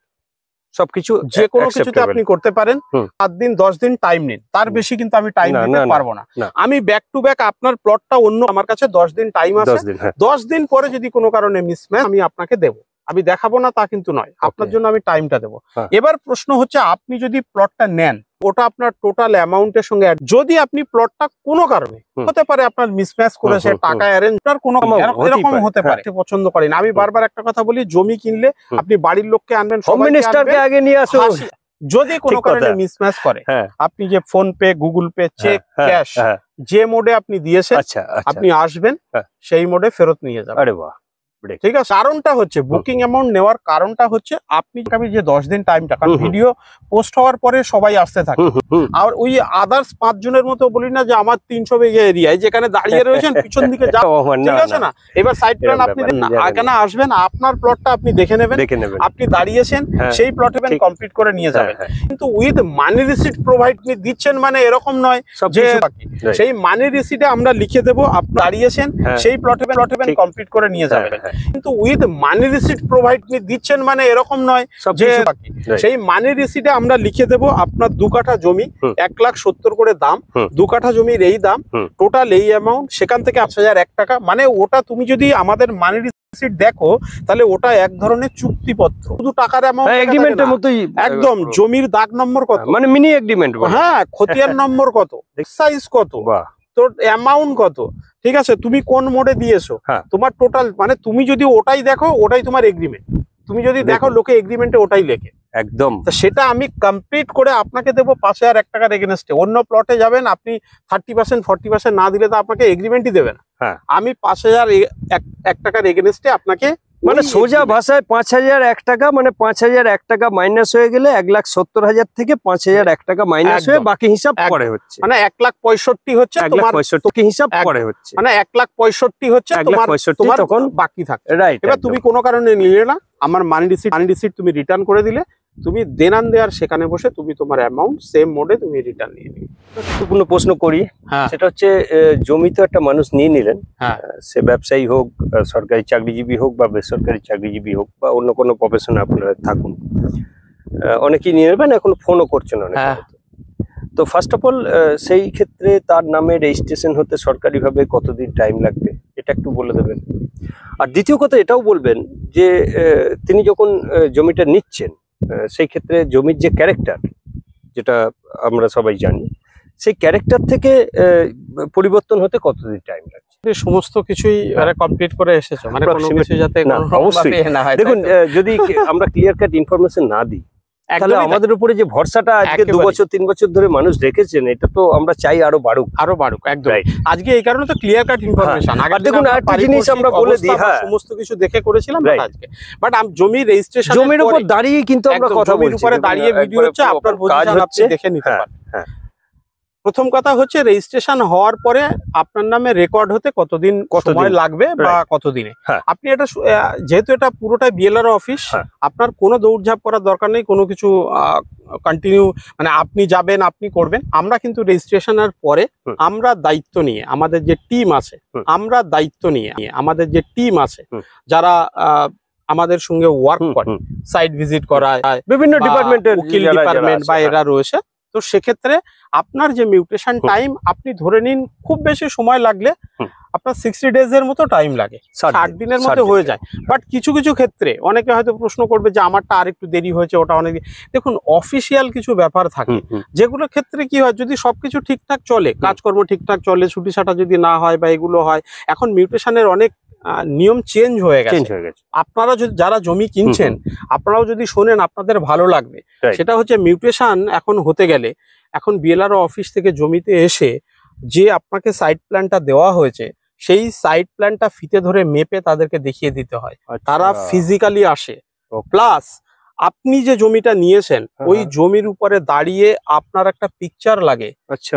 সবকিছু যে কোনো কিছুতে আপনি করতে পারেন। 7 দিন 10 দিন টাইম নিন, তার বেশি কিন্তু আমি টাইম দিতে পারবো না। আমি ব্যাক টু ব্যাক আপনার প্লটটা অন্য, আমার কাছে 10 দিন টাইম আছে, 10 দিন পরে যদি কোনো কারণে মিসম্যাচ আমি আপনাকে দেবো, আমি দেখাবো না তা কিন্তু নয়, আপনার জন্য আমি টাইমটা দেবো। এবার প্রশ্ন হচ্ছে, আপনি যদি প্লটটা নেন ওটা আপনার টোটাল অ্যামাউন্টের সঙ্গে, যদি আপনি প্লটটা কোনো কারণে হতে পারে আপনার মিসম্যাচ করেছে, টাকা অ্যারেঞ্জ করার কোনো এরকম হতে পারে, পছন্দ করেন। আমি বারবার একটা কথা বলি, জমি কিনলে আপনি বাড়ির লোককে আনবেন, আগে নিয়ে আসুন। যদি কোনো কারণে মিসম্যাচ করে, আপনি যে PhonePe, Google Pay, cheque, cash যে মোডে আপনি দিয়েছেন, আপনি আসবেন সেই মোডে ফেরত নিয়ে যাবেন। আরে বাহ, ঠিক আছে। কারণটা হচ্ছে, বুকিং অ্যামাউন্ট নেওয়ার কারণটা হচ্ছে, আপনি যে 10 দিন টাইমটা, কারণ ভিডিও পোস্ট হওয়ার পরে সবাই আসতে থাকে, আর ওই আদার্স 5 জনের মতো বলি না যে আমার 300 বিঘা এরিয়ায় যেখানে দাঁড়িয়ে রয়েছেন পিছন দিকে যাও, ঠিক আছে না? এবার সাইড প্ল্যান আপনি এখানে আসবেন, আপনার প্লটটা আপনি দেখে নেবেন, আপনি দাঁড়িয়েছেন সেই প্লটে কমপ্লিট করে নিয়ে যাবেন। কিন্তু উইথ মানি রিসিট প্রোভাইড দিচ্ছেন মানে এরকম নয় যে সেই মানি রিসিটে আমরা লিখে দেবো আপনি দাঁড়িয়েছেন সেই প্লটে কমপ্লিট করে নিয়ে যাবেন। কিন্তু উইথ মানি রিসিট প্রোভাইড দিচ্ছেন মানে এরকম নয় যে সেই মানি রিসিটে আমরা লিখে দেবো আপনার 2 কাঠা জমি 1,70,000 করে দাম, 2 কাঠা জমির এই দাম, টোটাল এই অ্যামাউন্ট, সেখান থেকে 5001 টাকা। মানে ওটা তুমি যদি আমাদের মানি রিসিট দেখো তাহলে ওটা এক ধরনের চুক্তিপত্র, শুধু টাকার অ্যামাউন্ট এগ্রিমেন্টের মতোই একদম। জমির দাগ নম্বর কত, মানে মিনি এগ্রিমেন্ট, হ্যাঁ, খতিয়ান নম্বর কত, সাইজ কত, তোর অ্যামাউন্ট কত, ঠিক আছে, তুমি কোন মোডে দিয়েছো, তোমার টোটাল, মানে তুমি যদি ওটাই দেখো ওটাই তোমার এগ্রিমেন্ট, তুমি যদি দেখো লোকে এগ্রিমেন্টে ওটাই লেখে একদম, সেটা আমি কমপ্লিট করে আপনাকে দেবো 5001 টাকার এগেনস্টে। অন্য প্লটে যাবেন আপনি 30% 40% না দিলে তো আপনাকে এগ্রিমেন্টই দেবে না। আমি 5001 টাকার এগেনস্টে আপনাকে, মানে সোজা ভাষায় 5001 টাকা, মানে 5001 টাকা মাইনাস হয়ে গেলে 1,70,000 থেকে 5001 টাকা মাইনাস হয়ে বাকি হিসাব পরে হচ্ছে, মানে 1,65,000 হচ্ছে তোমার হিসাব পরে হচ্ছে, মানে 1,65,000 হচ্ছে তোমার তখন বাকি থাকে। রাইট। এবার তুমি কোনো কারণে নিলে না, আমার মানি রিসিট তুমি রিটার্ন করে দিলে, তুমি দেনান দেওয়ার সেখানে বসে তুমি তোমার অ্যামাউন্ট সেম মোডে তুমি রিটার্ন নিয়ে নিবে। কোনো প্রশ্ন করি, সেটা হচ্ছে জমি তো একটা মানুষ নিয়ে নিলেন, সে ব্যবসায়ী হোক, সরকারি চাকরিজীবী হোক বা বেসরকারি চাকরিজীবী হোক বা অন্য কোনো প্রফেশনে আপনারা থাকুন, অনেকেই নিয়ে নেবেন, এখন ফোনও করছেন অনেক। তো ফার্স্ট অফ অল সেই ক্ষেত্রে তার নামে রেজিস্ট্রেশন হতে সরকারিভাবে কতদিন টাইম লাগবে এটা একটু বলে দেবেন। আর দ্বিতীয় কথা এটাও বলবেন যে তিনি যখন জমিটা নিচ্ছেন সেই ক্ষেত্রে জমির যে ক্যারেক্টার, যেটা আমরা সবাই জানি, সেই ক্যারেক্টার থেকে পরিবর্তন হতে কতদিন টাইম লাগছে? সমস্ত কিছুই কমপ্লিট করে এসেছো, মানে কোনো কিছু যাতে অবশ্যই না হয়। দেখুন, যদি আমরা ক্লিয়ার কাট ইনফরমেশন না দিই তাহলে আমাদের উপরে যে ভরসাটা আজকে 2 বছর 3 বছর ধরে মানুষ রেখেছেন, এটা তো আমরা চাই আরো বাড়ুক একদম। আজকে এই কারণে তো ক্লিয়ার কাট ইনফরমেশন। আর দেখুন, আরেকটা জিনিস আমরা বলে দিই, সমস্ত কিছু দেখে করেছিলাম আজকে, বাট জমি রেজিস্ট্রেশন, জমির উপর দাঁড়িয়ে কিন্তু আমরা কথা বলছি, উপরে দাঁড়িয়ে ভিডিও হচ্ছে, আপনার পজিশন আপনি দেখে নিতে পারেন। প্রথম কথা হচ্ছে, রেজিস্ট্রেশন হওয়ার পরে আপনার নামে রেকর্ড হতে কতদিন সময় লাগবে বা কতদিনে। আপনি এটা যেহেতু এটা পুরোটাই বিএলআর অফিস, আপনার কোনো দৌড়ঝাঁপ করার দরকার নেই, কোনো কিছু কন্টিনিউ, মানে আপনি যাবেন আপনি করবেন। আমরা কিন্তু রেজিস্ট্রেশনের পরে আমরা দায়িত্ব নিয়ে, আমাদের যে টিম আছে, আমাদের যে টিম আছে যারা আমাদের সঙ্গে ওয়ার্ক করে, সাইট ভিজিট করায়, বিভিন্ন ডিপার্টমেন্টের উকিল ডিপার্টমেন্ট বা এরা রয়েছে, তো সেক্ষেত্রে আপনার যে মিউটেশন টাইম আপনি ধরে নিন খুব বেশি সময় লাগলে আপনার 60 ডেজ এর মতো টাইম লাগে, 60 দিনের মধ্যে হয়ে যায়। বাট কিছু কিছু ক্ষেত্রে অনেকে হয়তো প্রশ্ন করবে যে আমারটা আরেকটু দেরি হয়েছে, ওটা অনেক। দেখুন, অফিসিয়াল কিছু ব্যাপার থাকে যেগুলোর ক্ষেত্রে কি হয়, যদি সবকিছু ঠিকঠাক চলে, কাজকর্ম ঠিকঠাক চলে, ছুটি ছাটা যদি না হয় বা এগুলো হয়, এখন মিউটেশনের অনেক নিয়ম চেঞ্জ হয়ে গেছে। আপনারা যদি যারা জমি কিনছেন, আপনারাও যদি শোনেন আপনাদের ভালো লাগবে। সেটা হচ্ছে, মিউটেশন এখন হতে গেলে এখন বিএলআরও অফিস থেকে জমিতে এসে যে আপনাকে সাইট প্ল্যানটা দেওয়া হয়েছে সেই সাইট প্ল্যানটা ফিতে ধরে মেপে তাদেরকে দেখিয়ে দিতে হয়। তারা ফিজিক্যালি আসে, প্লাস আপনি যে জমিটা নিয়েছেন ওই জমির উপরে দাঁড়িয়ে আপনার একটা পিকচার লাগে।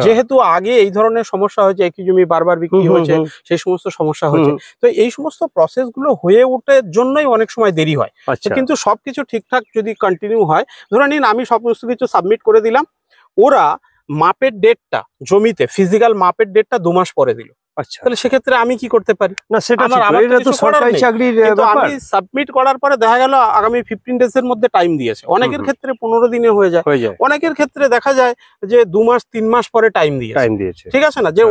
যেহেতু আগে এই ধরনের সমস্যা হয়েছে, একই জমি বারবার বিক্রি হয়েছে, সেই সমস্ত সমস্যা হয়েছে, তো এই সমস্ত প্রসেস গুলো হয়ে ওঠার জন্যই অনেক সময় দেরি হয়। কিন্তু সবকিছু ঠিকঠাক যদি কন্টিনিউ হয়, ধরে নিন আমি সমস্ত কিছু সাবমিট করে দিলাম, ওরা মাপের ডেটটা জমিতে ফিজিক্যাল মাপের ডেটটা 2 মাস পরে দিল, তাহলে সেক্ষেত্রে আমি কি করতে পারি? না, সেটা আমি সাবমিট করার পরে দেখা গেল আগামী 15 ডেজ এর মধ্যে টাইম দিয়েছে। অনেকের ক্ষেত্রে 15 দিনে হয়ে যায়, অনেকের ক্ষেত্রে দেখা যায় যে 2 মাস 3 মাস পরে টাইম দিয়েছে। ঠিক আছে না, যে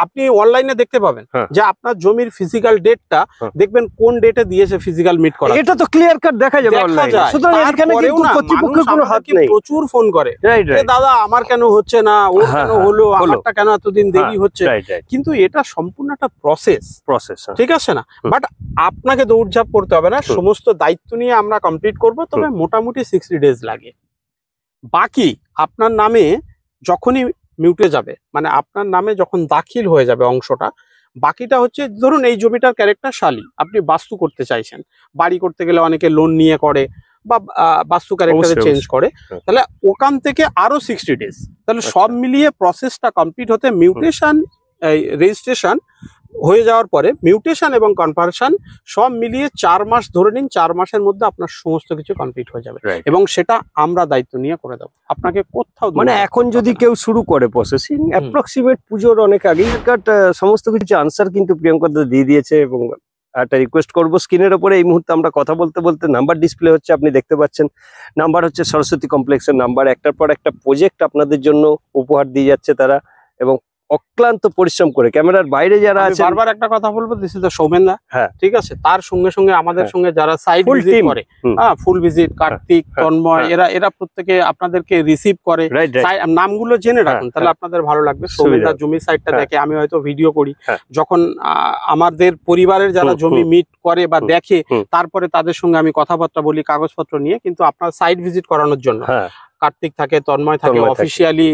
আপনি অনলাইনে দেখতে পাবেন যে আপনার জমির ফিজিক্যাল ডেটটা দেখবেন কোন ডেটে দিয়েছে ফিজিক্যাল মিট করা, এটা তো ক্লিয়ার কাট দেখা যাবে অনলাইনে। সুতরাং এখানে কিন্তু কর্তৃপক্ষের কোনো হাত নেই। প্রচুর ফোন করে, দাদা আমার কেন হচ্ছে না, ওর কেন হলো, আমারটা কেন এতদিন দেরি হচ্ছে, কিন্তু এটা সম্পূর্ণ একটা প্রসেস, ঠিক আছে না? বাট আপনাকে দৌড়ঝাঁপ করতে হবে না, সমস্ত দায়িত্ব নিয়ে আমরা কমপ্লিট করব, তবে মোটামুটি 60 ডেজ লাগে। বাকি আপনার নামে যখনই মিউটে যাবে, মানে আপনার নামে যখন দাখিল হয়ে যাবে অংশটা, বাকিটা হচ্ছে ধরুন এই জমিটার ক্যারেক্টার শালি, আপনি বাস্তু করতে চাইছেন, বাড়ি করতে গেলে অনেকে লোন নিয়ে করে বা বাস্তু ক্যারেক্টারে চেঞ্জ করে, তাহলে ওখান থেকে আরো 60 ডেজ, তাহলে সব মিলিয়ে প্রসেসটা কমপ্লিট হতে মিউটেশন রেজিস্ট্রেশন হয়ে যাওয়ার পরে মিউটেশন এবং কনভার্সন সব মিলিয়ে 4 মাস ধরে নিন, 4 মাসের মধ্যে আপনার সমস্ত কিছু কমপ্লিট হয়ে যাবে, এবং সেটা আমরা দায়িত্ব নিয়ে করে দেবো। আপনাকে কোথাও মানে এখন যদি কেউ শুরু করে প্রসেসিং অ্যাপ্রক্সিমেট পুজোর অনেক আগেই সমস্ত কিছু আনসার কিন্তু প্রিয়ঙ্কা দিয়ে দিয়েছে, এবং একটা রিকোয়েস্ট করবো, স্ক্রিনের ওপরে এই মুহূর্তে আমরা কথা বলতে বলতে নাম্বার ডিসপ্লে হচ্ছে, আপনি দেখতে পাচ্ছেন। নাম্বার হচ্ছে সরস্বতী কমপ্লেক্সের নাম্বার। একটার পর একটা প্রজেক্ট আপনাদের জন্য উপহার দিয়ে যাচ্ছে তারা, এবং অক্লান্ত পরিশ্রম করে ক্যামেরার বাইরে যারা আছে। বারবার একটা কথা বলবো, দিস ইজ দ্য সৌমেনদা, ঠিক আছে, তার সঙ্গে সঙ্গে আমাদের সঙ্গে যারা সাইট ভিজিট করে, ফুল ভিজিট, কার্তিক, তন্ময়, এরা প্রত্যেকে আপনাদেরকে রিসিভ করে। নামগুলো জেনে রাখুন, তাহলে আপনাদের ভালো লাগবে। সৌমেনদা জমি সাইটটা দেখে, আমি হয়তো ভিডিও করি, যখন আমাদের পরিবারের যারা জমি মিট করে বা দেখে, তারপরে তাদের সঙ্গে আমি কথাবার্তা বলি কাগজপত্র নিয়ে, কিন্তু আপনার সাইট ভিজিট করানোর জন্য কার্তিক থাকে, তন্ময় থাকে, অফিসিয়ালি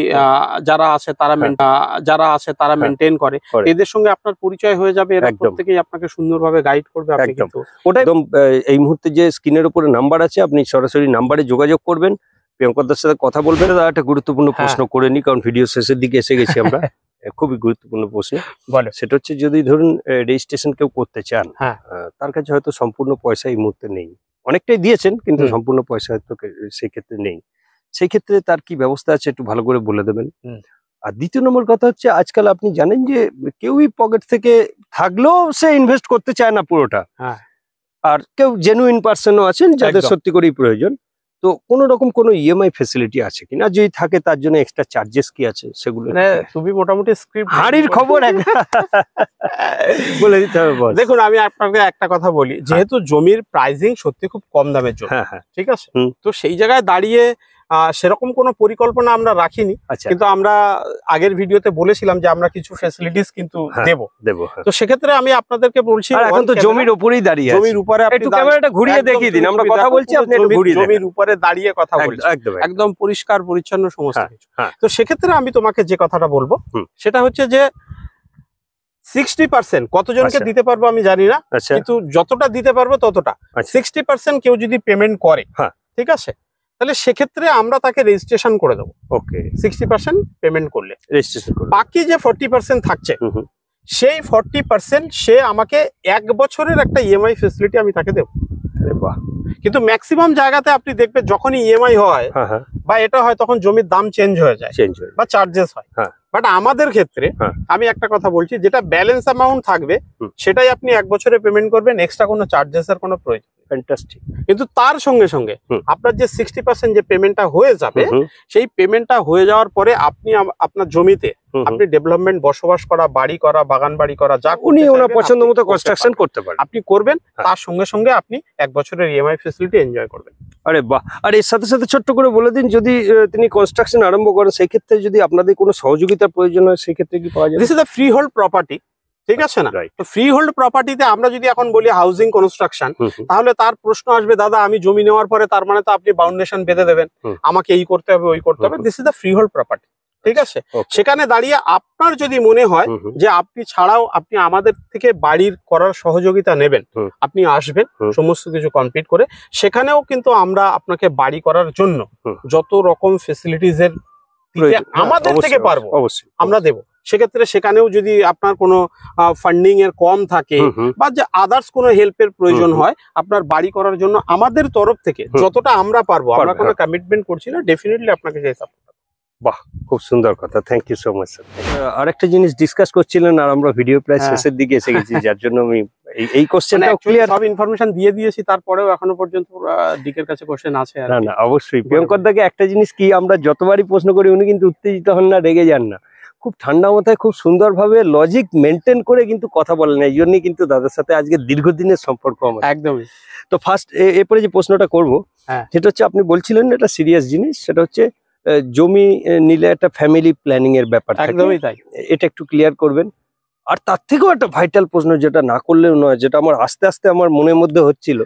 যারা আছে তারা মেনটেন করে, এদের সঙ্গে আপনার পরিচয় হয়ে যাবে, এরা প্রত্যেকেই আপনাকে সুন্দরভাবে গাইড করবে। আপনি কিন্তু ওটা একদম এই মুহূর্তে যে স্ক্রিনের উপরে নাম্বার আছে, আপনি সরাসরি নাম্বারে যোগাযোগ করবেন, প্রিয়ঙ্কার সাথে কথা বলবেন। একটা গুরুত্বপূর্ণ প্রশ্ন করে নি, কারণ ভিডিও শেষের দিকে এসে গেছি আমরা। খুবই গুরুত্বপূর্ণ প্রশ্ন বলে, সেটা হচ্ছে যদি ধরুন রেজিস্ট্রেশন কেউ করতে চান, তার কাছে হয়তো সম্পূর্ণ পয়সা এই মুহূর্তে নেই, অনেকটাই দিয়েছেন কিন্তু সম্পূর্ণ পয়সা হয়তো সেই ক্ষেত্রে নেই, সেই ক্ষেত্রে তার কি ব্যবস্থা আছে একটু ভালো করে বলে দেবেন। আর দ্বিতীয় নম্বর কথা হচ্ছে, আজকাল আপনি জানেন যে কেউই পকেট থেকে থাকলেও সে ইনভেস্ট করতে চায় না পুরোটা, আর কেউ জেনুইন পার্সনও আছেন যাদের সত্যি করেই প্রয়োজন। তো কোন রকম কোনো ইএমআই ফ্যাসিলিটি আছে কিনা, যদি থাকে তার জন্য এক্সট্রা চার্জেস কি আছে সেগুলো তুমি মোটামুটি স্ক্রিপ্ট হাড়ির খবর বলে দিতে হবে। দেখুন, আমি আপনাকে একটা কথা বলি, যেহেতু জমির প্রাইসিং সত্যি খুব কম দামের জন্য, ঠিক আছে, তো সেই জায়গায় দাঁড়িয়ে সেরকম কোনো পরিকল্পনা আমরা রাখিনি, কিন্তু আমরা আগের ভিডিওতে বলেছিলাম যে আমরা কিছু ফ্যাসিলিটিস কিন্তু দেব। তো সেক্ষেত্রে আমি আপনাদেরকে বলছি, এখন তো জমির উপরেই দাঁড়িয়ে, জমির উপরে একটু ক্যামেরাটা ঘুরিয়ে দেখিয়ে দিন, আমরা কথা বলছি, আপনি একটু ঘুরিয়ে জমির উপরে দাঁড়িয়ে কথা বলছি, একদম পরিষ্কার পরিচ্ছন্ন সমস্ত কিছু। তো সেক্ষেত্রে আমি তোমাকে যে কথাটা বলবো সেটা হচ্ছে যে 60% কতজনকে দিতে পারবো আমি জানি না, কিন্তু যতটা দিতে পারবো ততটা। 60% কেউ যদি পেমেন্ট করে, ঠিক আছে, তাহলে সেক্ষেত্রে আমরা তাকে রেজিস্ট্রেশন করে দেবো। ওকে, 60% পেমেন্ট করলে রেজিস্ট্রেশন করলে, বাকি যে 40% থাকছে, সেই 40% সে আমাকে 1 বছরের একটা ইএমআই ফ্যাসিলিটি আমি তাকে দেবো। কিন্তু ম্যাক্সিমাম জায়গাতে আপনি দেখবেন যখনই ইএমআই হয় বা এটা হয়, তখন জমির দাম চেঞ্জ হয়ে যায় বা চার্জেস হয়। বাট আমাদের ক্ষেত্রে আমি একটা কথা বলছি, যেটা ব্যালেন্স অ্যামাউন্ট থাকবে সেটাই আপনি 1 বছরে পেমেন্ট করবেন, এক্সট্রা কোনো চার্জেস এর কোনো প্রয়োজন। ফ্যান্টাস্টিক। কিন্তু তার সঙ্গে সঙ্গে আপনার যে 60% যে পেমেন্টটা হয়ে যাবে, সেই পেমেন্টটা হয়ে যাওয়ার পরে আপনি আপনার জমিতে আপনি ডেভেলপমেন্ট, বসবাস করা, বাড়ি করা, বাগান বাড়ি করা, যা উনি ওনার পছন্দ মতো কনস্ট্রাকশন করতে পারেন, আপনি করবেন। তার সঙ্গে সঙ্গে আপনি 1 বছরের ইএমআই ফ্যাসিলিটি এনজয় করবেন। আরে বাহ! আর এর সাথে সাথে ছোট্ট করে বলে দিন, যদি তিনি কনস্ট্রাকশন আরম্ভ করেন, সেই ক্ষেত্রে যদি আপনাদের কোনো সহযোগিতার প্রয়োজন হয়, সেই ক্ষেত্রে কি পাওয়া যাবে? This is the free hold property, ঠিক আছে না? তো ফ্রি হোল্ড প্রপার্টিতে আমরা যদি এখন বলি হাউজিং কনস্ট্রাকশন, তাহলে তার প্রশ্ন আসবে, দাদা আমি জমি নেওয়ার পরে তার মানে তো আপনি বাউন্ডেশন বেঁধে দেবেন, আমাকে এই করতে হবে, ওই করতে হবে। This is the free hold property, ঠিক আছে, সেখানে দাঁড়িয়ে আপনার যদি মনে হয় যে আপনি ছাড়াও আপনি আমাদের থেকে বাড়ির করার সহযোগিতা নেবেন, আপনি আসবেন সমস্ত কিছু কমপ্লিট করে। সেখানেও কিন্তু আমরা আপনাকে বাড়ি করার জন্য যত রকম ফেসিলিটিস এর আমাদের থেকে পারবো অবশ্যই আমরা দেবো। সেক্ষেত্রে সেখানেও যদি আপনার কোনো ফান্ডিং এর কম থাকে বা যে আদার্স কোনো হেল্পের প্রয়োজন হয় আপনার বাড়ি করার জন্য, আমাদের তরফ থেকে যতটা আমরা পারবো, আমরা কোনো কমিটমেন্ট করছি না, ডেফিনেটলি আপনাকে সেই সাপোর্ট। বাহ, খুব সুন্দর কথা, thank you so much sir. আরেকটা জিনিস ডিসকাস করছিলেন আর আমরা ভিডিও প্রায় শেষের দিকে এসে গেছি, যার জন্য আমি এই কোশ্চেনটাও ক্লিয়ার সব ইনফরমেশন দিয়ে দিয়েছি, তারপরেও এখনো পর্যন্ত ডিকের কাছে কোশ্চেন আছে। না না, অবশ্যই প্রিয়ঙ্কর দাকে একটা জিনিস কি, আমরা যতবারই প্রশ্ন করি উনি কিন্তু উত্তেজিত হন না, রেগে যান না, খুব ঠান্ডা মাথায় খুব সুন্দরভাবে লজিক মেনটেন করে কিন্তু কথা বলেন। এই জন্যই কিন্তু দাদার সাথে আজকে দীর্ঘদিনের সম্পর্ক আমার। একদমই। তো ফার্স্ট এরপরে যে প্রশ্নটা করবো সেটা হচ্ছে, আপনি বলছিলেন এটা সিরিয়াস জিনিস, সেটা হচ্ছে জমি নিলে একটা ফ্যামিলি প্ল্যানিং এর ব্যাপার। একদমই তাই, এটা একটু ক্লিয়ার করবেন। আর তার থেকেও একটা ভাইটাল প্রশ্ন, যেটা না করলেও নয়, যেটা আমার আস্তে আস্তে আমার মনের মধ্যে হচ্ছিল,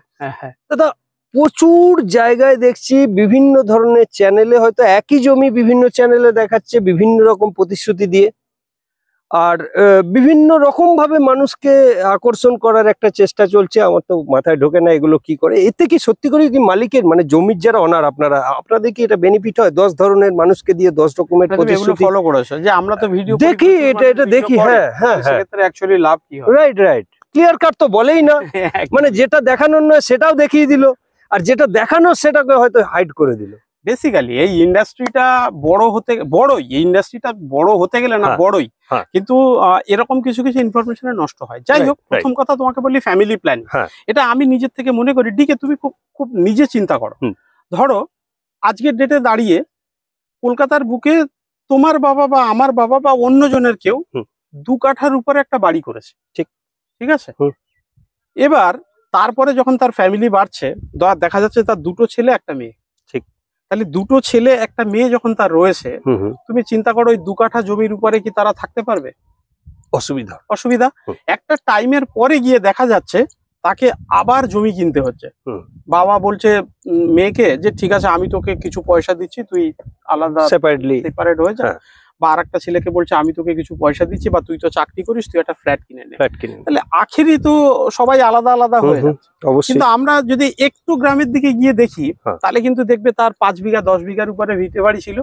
দাদা প্রচুর জায়গায় দেখছি বিভিন্ন ধরনের চ্যানেলে হয়তো একই জমি বিভিন্ন চ্যানেলে দেখাচ্ছে বিভিন্ন রকম প্রতিশ্রুতি দিয়ে, আর বিভিন্ন রকম ভাবে মানুষকে আকর্ষণ করার একটা চেষ্টা চলছে। আমার তো মাথায় ঢোকে না এগুলো কি করে। এতে কি সত্যি করে কি মালিকের, মানে জমির যারা অনার, আপনাদের কি এটা বেনিফিট হয়? 10 ধরনের মানুষকে দিয়ে 10 রকমের প্রতিশ্রুতি ফলো করেছো যে আমরা তো ভিডিও দেখি, এটা দেখি। হ্যাঁ, সেক্ষেত্রে অ্যাকচুয়ালি লাভ কি হয়? রাইট, ক্লিয়ার কাট তো বলেই না, মানে যেটা দেখানোর নয় সেটাও দেখিয়ে দিল, আর যেটা দেখানোর সেটাকে হয়তো হাইড করে দিল। বেসিক্যালি এই ইন্ডাস্ট্রিটা এই ইন্ডাস্ট্রিটা বড় হতে গেলে না বড়ই, কিন্তু এরকম কিছু কিছু ইনফরমেশনে নষ্ট হয়। যাই হোক, প্রথম কথা তোমাকে বলি ফ্যামিলি প্ল্যান। এটা আমি নিজের থেকে মনে করি, ডিকে তুমি খুব নিজে চিন্তা করো। ধরো আজকের ডেটে দাঁড়িয়ে কলকাতার বুকে তোমার বাবা বা আমার বাবা বা অন্য জনের কেউ 2 কাঠার উপরে একটা বাড়ি করেছে, ঠিক আছে। এবার তারপরে যখন তার ফ্যামিলি বাড়ছে, দেখা যাচ্ছে তার 2টো ছেলে 1টা মেয়ে, ঠিক। তাহলে 2টো ছেলে 1টা মেয়ে যখন তার রয়েছে, তুমি চিন্তা করো ওই 2 কাঠা জমির উপরে কি তারা থাকতে পারবে? অসুবিধা। একটা টাইমের পরে গিয়ে দেখা যাচ্ছে তাকে আবার জমি কিনতে হচ্ছে। বাবা বলছে মেয়েকে যে ঠিক আছে আমি তোকে কিছু পয়সা দিচ্ছি, তুই আলাদা সেপারেট হয়ে যা। বা আরেকটা ছেলেকে বলছে আমি তোকে কিছু পয়সা দিচ্ছি, বা তুই তো চাকরি করিস, তুই একটা ফ্ল্যাট কিনে নে। তাহলে আখেরি তো সবাই আলাদা আলাদা হয়ে যাচ্ছে। কিন্তু আমরা যদি একটু গ্রামের দিকে গিয়ে দেখি, তাহলে কিন্তু দেখবে তার 5 বিঘা 10 বিঘার উপরে ভিটে বাড়ি ছিল,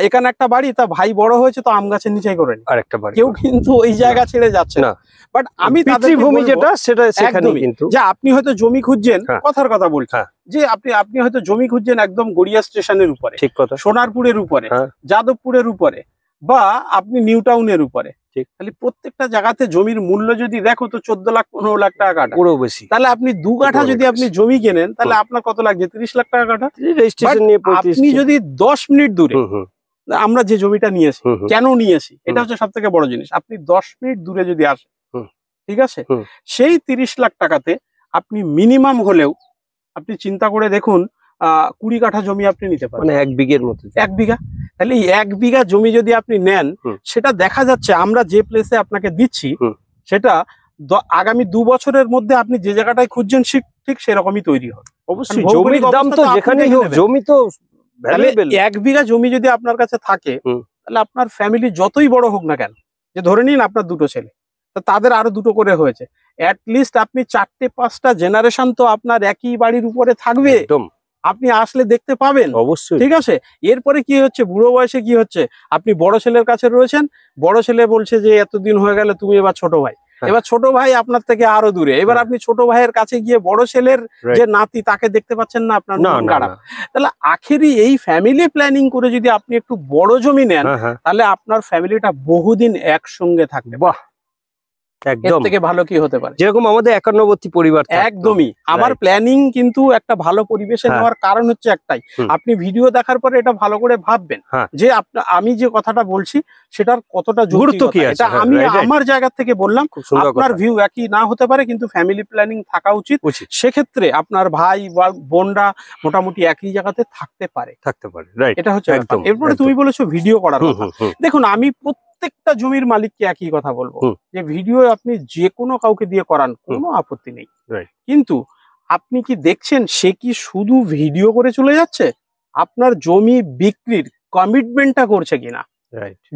এখানে একটা বাড়ি, তা ভাই বড় হয়েছে তো আম গাছের নিচে করে আরেকটা বাড়ি, কেউ কিন্তু ওই জায়গা ছেড়ে যাচ্ছে না। বাট আমি তাদের ভূমি যেটা সেটা সেখানে কিন্তু, যে আপনি হয়তো জমি খুঁজছেন, কথার কথা বলছেন, যে আপনি হয়তো জমি খুঁজছেন একদম গড়িয়া স্টেশনের উপরে, ঠিক কথা, সোনারপুরের উপরে, যাদবপুরের উপরে, বা আপনি নিউ টাউনের উপরে। তাহলে প্রত্যেকটা জায়গাতে জমির মূল্য যদি দেখো তো 14 লাখ 15 লাখ টাকা কাটা, পুরো বেশি। তাহলে আপনি 2 কাঠা যদি আপনি জমি কেনেন, তাহলে আপনার কত লাগছে? 30 লাখ টাকা কাটা। আপনি যদি 10 মিনিট দূরে, আমরা যে জমিটা নিয়েছি, কেন নিয়েছি, এটা হচ্ছে সব থেকে বড় জিনিস। আপনি 10 মিনিট দূরে যদি আসেন, ঠিক আছে, সেই 30 লাখ টাকাতে আপনি মিনিমাম হলেও আপনি চিন্তা করে দেখুন 20 কাঠা জমি আপনি নিতে পারেন, মানে 1 বিঘের মতো। 1 বিঘা, তাহলে 1 বিঘা জমি যদি আপনি নেন, সেটা দেখা যাচ্ছে আমরা যে প্লেসে আপনাকে দিচ্ছি, সেটা আগামী 2 বছরের মধ্যে আপনি যে জায়গাটায় খুঁজছেন ঠিক সেরকমই তৈরি হবে। অবশ্যই জমির দাম তো যেখানেই হোক, জমি তো ভ্যালুয়েবল। 1 বিঘা জমি যদি আপনার কাছে থাকে, তাহলে আপনার ফ্যামিলি যতই বড় হোক না কেন, যে ধরে নিন আপনার 2টো ছেলে, তাদের আরো 2টো করে হয়েছে, অ্যাটলিস্ট আপনি 4টে-5টা জেনারেশন তো আপনার একই বাড়ির উপরে থাকবে, আপনি আসলে দেখতে পাবেন। অবশ্যই, ঠিক আছে। এরপরে কি হচ্ছে, বুড়ো বয়সে কি হচ্ছে, আপনি বড় ছেলের কাছে রয়েছেন, বড় ছেলে বলছে যে এতদিন হয়ে গেল, তুমি এবার ছোট ভাই, এবার ছোট ভাই আপনার থেকে আরো দূরে, এবার আপনি ছোট ভাইয়ের কাছে গিয়ে বড় ছেলের যে নাতি তাকে দেখতে পাচ্ছেন না, আপনার মন খারাপ। তাহলে আখেরি এই ফ্যামিলি প্ল্যানিং করে যদি আপনি একটু বড় জমি নেন, তাহলে আপনার ফ্যামিলিটা বহুদিন একসঙ্গে থাকবে। বাহ, একদম থেকে ভালো কি হতে পারে? যেরকম আমাদের 51বর্তী পরিবার, একদমই। আমার প্ল্যানিং কিন্তু একটা ভালো পরিবেশে নেওয়ার কারণ হচ্ছে একটাই, আপনি ভিডিও দেখার পরে এটা ভালো করে ভাববেন যে আমি যে কথাটা বলছি সেটার কতটা গুরুত্ব কি আছে। এটা আমি আমার জায়গা থেকে বললাম, আপনার ভিউ একই না হতে পারে, কিন্তু ফ্যামিলি প্ল্যানিং থাকা উচিত। সেক্ষেত্রে আপনার ভাই বা বোনরা মোটামুটি একই জায়গাতে থাকতে পারে। এটা হচ্ছে একদম। এরপরে তুমি বলেছো ভিডিও করার কথা। দেখুন, আমি প্রত্যেকটা জমির মালিককে একই কথা বলবো, যে ভিডিও আপনি যে কোনো কাউকে দিয়ে করান, কোনো আপত্তি নেই, কিন্তু আপনি কি দেখছেন সে কি শুধু ভিডিও করে চলে যাচ্ছে, আপনার জমি বিক্রির কমিটমেন্টটা করছে কিনা।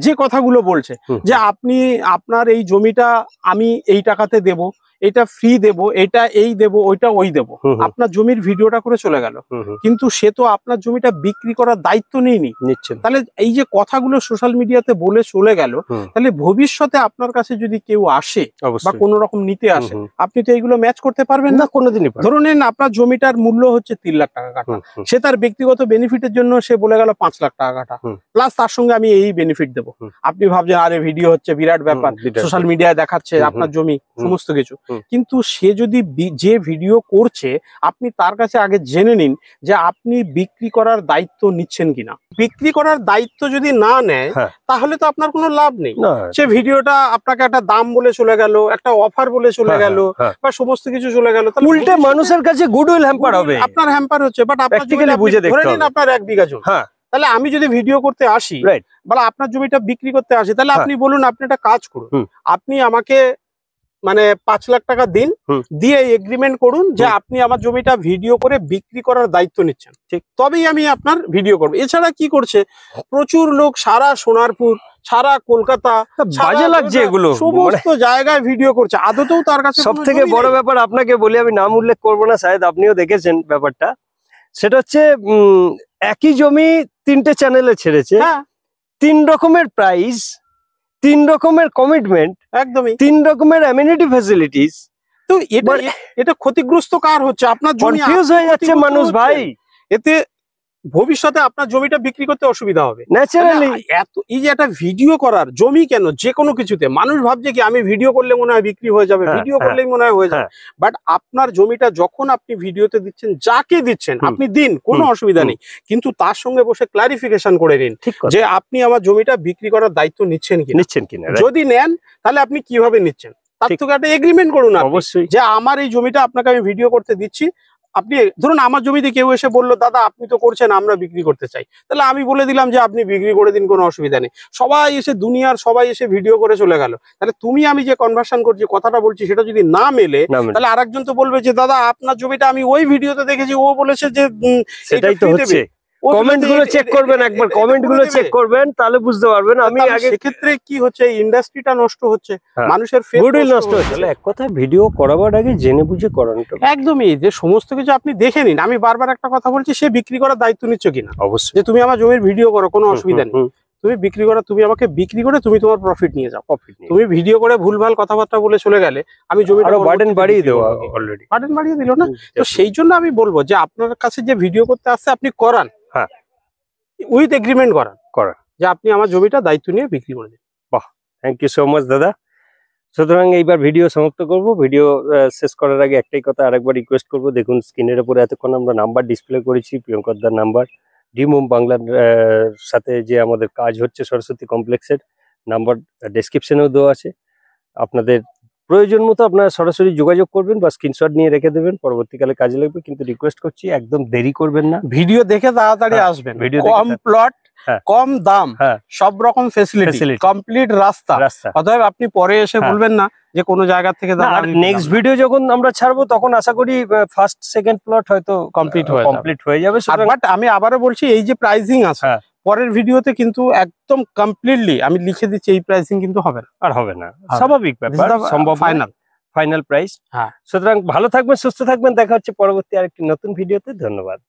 যে কথাগুলো বলছে যে আপনি আপনার এই জমিটা আমি এই টাকাতে দেব, এটা ফ্রি দেব, এটা এই দেব, ওইটা ওই দেব, আপনার জমির ভিডিওটা করে চলে গেল, কিন্তু সে তো আপনার জমিটা বিক্রি করার দায়িত্ব নিচ্ছে। তাহলে এই যে কথাগুলো সোশ্যাল মিডিয়াতে বলে চলে গেল, তাহলে ভবিষ্যতে আপনার কাছে যদি কেউ আসে বা কোনো রকম নিতে আসে, আপনি তো এইগুলো ম্যাচ করতে পারবেন না কোনোদিনই। ধরুন আপনার জমিটার মূল্য হচ্ছে 3 লাখ টাকা কাটা, সে তার ব্যক্তিগত বেনিফিটের জন্য সে বলে গেল 5 লাখ টাকা কাটা, প্লাস তার সঙ্গে আমি এই বেনিফিট দেবো। আপনি ভাবছেন আরে ভিডিও হচ্ছে বিরাট ব্যাপার, সোশ্যাল মিডিয়ায় দেখাচ্ছে আপনার জমি সমস্ত কিছু, কিন্তু সে যদি যে ভিডিও করছে আপনি তার কাছে আগে জেনে নিন যে আপনি বিক্রি করার দায়িত্ব নিচ্ছেন কিনা। বিক্রি করার দায়িত্ব যদি না নেয় তাহলে তো আপনার কোনো লাভ নেই। সে ভিডিওটা আপনাকে একটা দাম বলে চলে গেল, একটা অফার বলে চলে গেল, বা সমস্ত কিছু চলে গেল, তাহলে উল্টে মানুষের কাছে গুডউইল হ্যাম্পার হবে। আপনার হ্যাম্পার হচ্ছে, বাট আপনার ধরে নিন আপনার 1 বিঘা জমি, তাহলে আমি যদি ভিডিও করতে আসি বা আপনার জমিটা বিক্রি করতে আসি, তাহলে আপনি বলুন, আপনি একটা কাজ করুন, আপনি আমাকে মানে 5 লাখ টাকা দিন, দিয়ে এগ্রিমেন্ট করুন যে আপনি আমার জমিটা ভিডিও করে বিক্রি করার দায়িত্ব নিচ্ছেন, ঠিক তবেই আমি আপনার ভিডিও করবো। এছাড়া কি করছে প্রচুর লোক সারা সোনারপুর, সারা কলকাতা, বাজে লাগছে এগুলো, সমস্ত জায়গায় ভিডিও করছে, আদতেও তার কাছে সব থেকে বড় ব্যাপার আপনাকে বলি, আমি নাম উল্লেখ করবো না, শায়দ আপনিও দেখেছেন ব্যাপারটা, সেটা হচ্ছে একই জমি 3টে চ্যানেলে ছেড়েছে, 3 রকমের প্রাইস, 3 রকমের কমিটমেন্ট, একদমই 3 রকমের অ্যামিনিটি ফ্যাসিলিটিস। তো এটা ক্ষতিগ্রস্ত কার হচ্ছে? আপনার জমি কনফিউজ হয়ে যাচ্ছে মানুষ ভাই। এতে ভবিষ্যতে আপনার জমিটা বিক্রি করতে অসুবিধা হবে ন্যাচারালি। এত এই যে একটা ভিডিও করার, জমি কেন যে কোনো কিছুতে মানুষ ভাবছে কি আমি ভিডিও করলে মনে হয় বিক্রি হয়ে যাবে, ভিডিও করলেই মনে হয় হয়ে যাবে, বাট আপনার জমিটা যখন আপনি ভিডিওতে দিচ্ছেন, যাকে দিচ্ছেন আপনি দিন, কোনো অসুবিধা নেই, কিন্তু তার সঙ্গে বসে ক্লারিফিকেশন করে নিন যে আপনি আমার জমিটা বিক্রি করার দায়িত্ব নিচ্ছেন কিনা। যদি নেন তাহলে আপনি কিভাবে নিচ্ছেন তার থেকে একটা এগ্রিমেন্ট করুন অবশ্যই, যে আমার এই জমিটা আপনাকে আমি ভিডিও করতে দিচ্ছি। আপনি ধরুন আমার জমিতে কেউ এসে বললো দাদা আপনি তো করছেন, আমরা বিক্রি করতে চাই, তাহলে আমি বলে দিলাম যে আপনি বিক্রি করে দিন, কোনো অসুবিধা নেই। সবাই এসে দুনিয়ার সবাই এসে ভিডিও করে চলে গেল, তাহলে তুমি আমি যে কনভার্সন করছি, কথাটা বলছি, সেটা যদি না মেলে, তাহলে আরেকজন তো বলবে যে দাদা আপনার জমিটা আমি ওই ভিডিওতে দেখেছি, ও বলেছে যে সেটাই তো হচ্ছে। কমেন্ট গুলো চেক করবেন একবার, কমেন্ট গুলো চেক করবেন, তাহলে বুঝতে পারবেন। আমি আগে সেক্ষেত্রে কি হচ্ছে, ইন্ডাস্ট্রিটা নষ্ট হচ্ছে, মানুষের গুডউইল নষ্ট হচ্ছে। এক কথায় ভিডিও করাবার আগে জেনে বুঝে করানোটা একদমই, যে সমস্ত কিছু আপনি দেখে নিন। আমি বারবার একটা কথা বলছি, সে বিক্রি করার দায়িত্ব নিচ্ছ কিনা। অবশ্যই, যে তুমি আমার জমির ভিডিও করো, কোনো অসুবিধা নেই, তুমি বিক্রি করো, তুমি আমাকে বিক্রি করে তুমি তোমার প্রফিট নিয়ে যাও। তুমি ভিডিও করে ভুলভাল কথাবার্তা বলে চলে গেলে আমি জমিটা বার্ডেন বাড়িয়ে দেবো, অলরেডি বার্ডেন বাড়িয়ে দিল না। তো সেই জন্য আমি বলবো যে আপনার কাছে যে ভিডিও করতে আসছে আপনি করান, উইথ এগ্রিমেন্ট করান যে আপনি আমার জমিটা দায়িত্ব নিয়ে বিক্রি করে দিন। বাহ, থ্যাংক ইউ সো মাচ দাদা। সুতরাং এইবার ভিডিও সমাপ্ত করব। ভিডিও শেষ করার আগে একটাই কথা আরেকবার রিকোয়েস্ট করব, দেখুন স্ক্রিনের উপরে এতক্ষণ আমরা নাম্বার ডিসপ্লে করেছি, প্রিয়ঙ্কর দার নাম্বার, ডিমোম বাংলার সাথে যে আমাদের কাজ হচ্ছে সরস্বতী কমপ্লেক্সের নাম্বার ডেসক্রিপশনেও দেওয়া আছে। আপনাদের প্রয়োজন মতো আপনারা সরাসরি যোগাযোগ করবেন বা স্ক্রিনশট নিয়ে রেখে দেবেন, পরবর্তীকালে কাজে লাগবে। কিন্তু রিকোয়েস্ট করছি একদম দেরি করবেন না, ভিডিও দেখে তাড়াতাড়ি আসবেন। ভিডিও কম প্লট, কম দাম, সব রকম ফ্যাসিলিটি, কমপ্লিট রাস্তা। অতএব আপনি পরে এসে বলবেন না যে কোনো জায়গা থেকে। নেক্সট ভিডিও যখন আমরা ছাড়বো তখন আশা করি ফার্স্ট সেকেন্ড প্লট হয়তো কমপ্লিট হয়ে যাবে। বাট আমি আবারও বলছি, এই যে প্রাইসিং আছে পরের ভিডিওতে কিন্তু একদম কমপ্লিটলি আমি লিখে দিচ্ছি, এই প্রাইসিং কিন্তু হবে না, আর হবে না, স্বাভাবিক ব্যাপার, সম্ভব ফাইনাল প্রাইস। সুতরাং ভালো থাকবেন, সুস্থ থাকবেন, দেখা হচ্ছে পরবর্তী আরেকটি নতুন ভিডিওতে। ধন্যবাদ।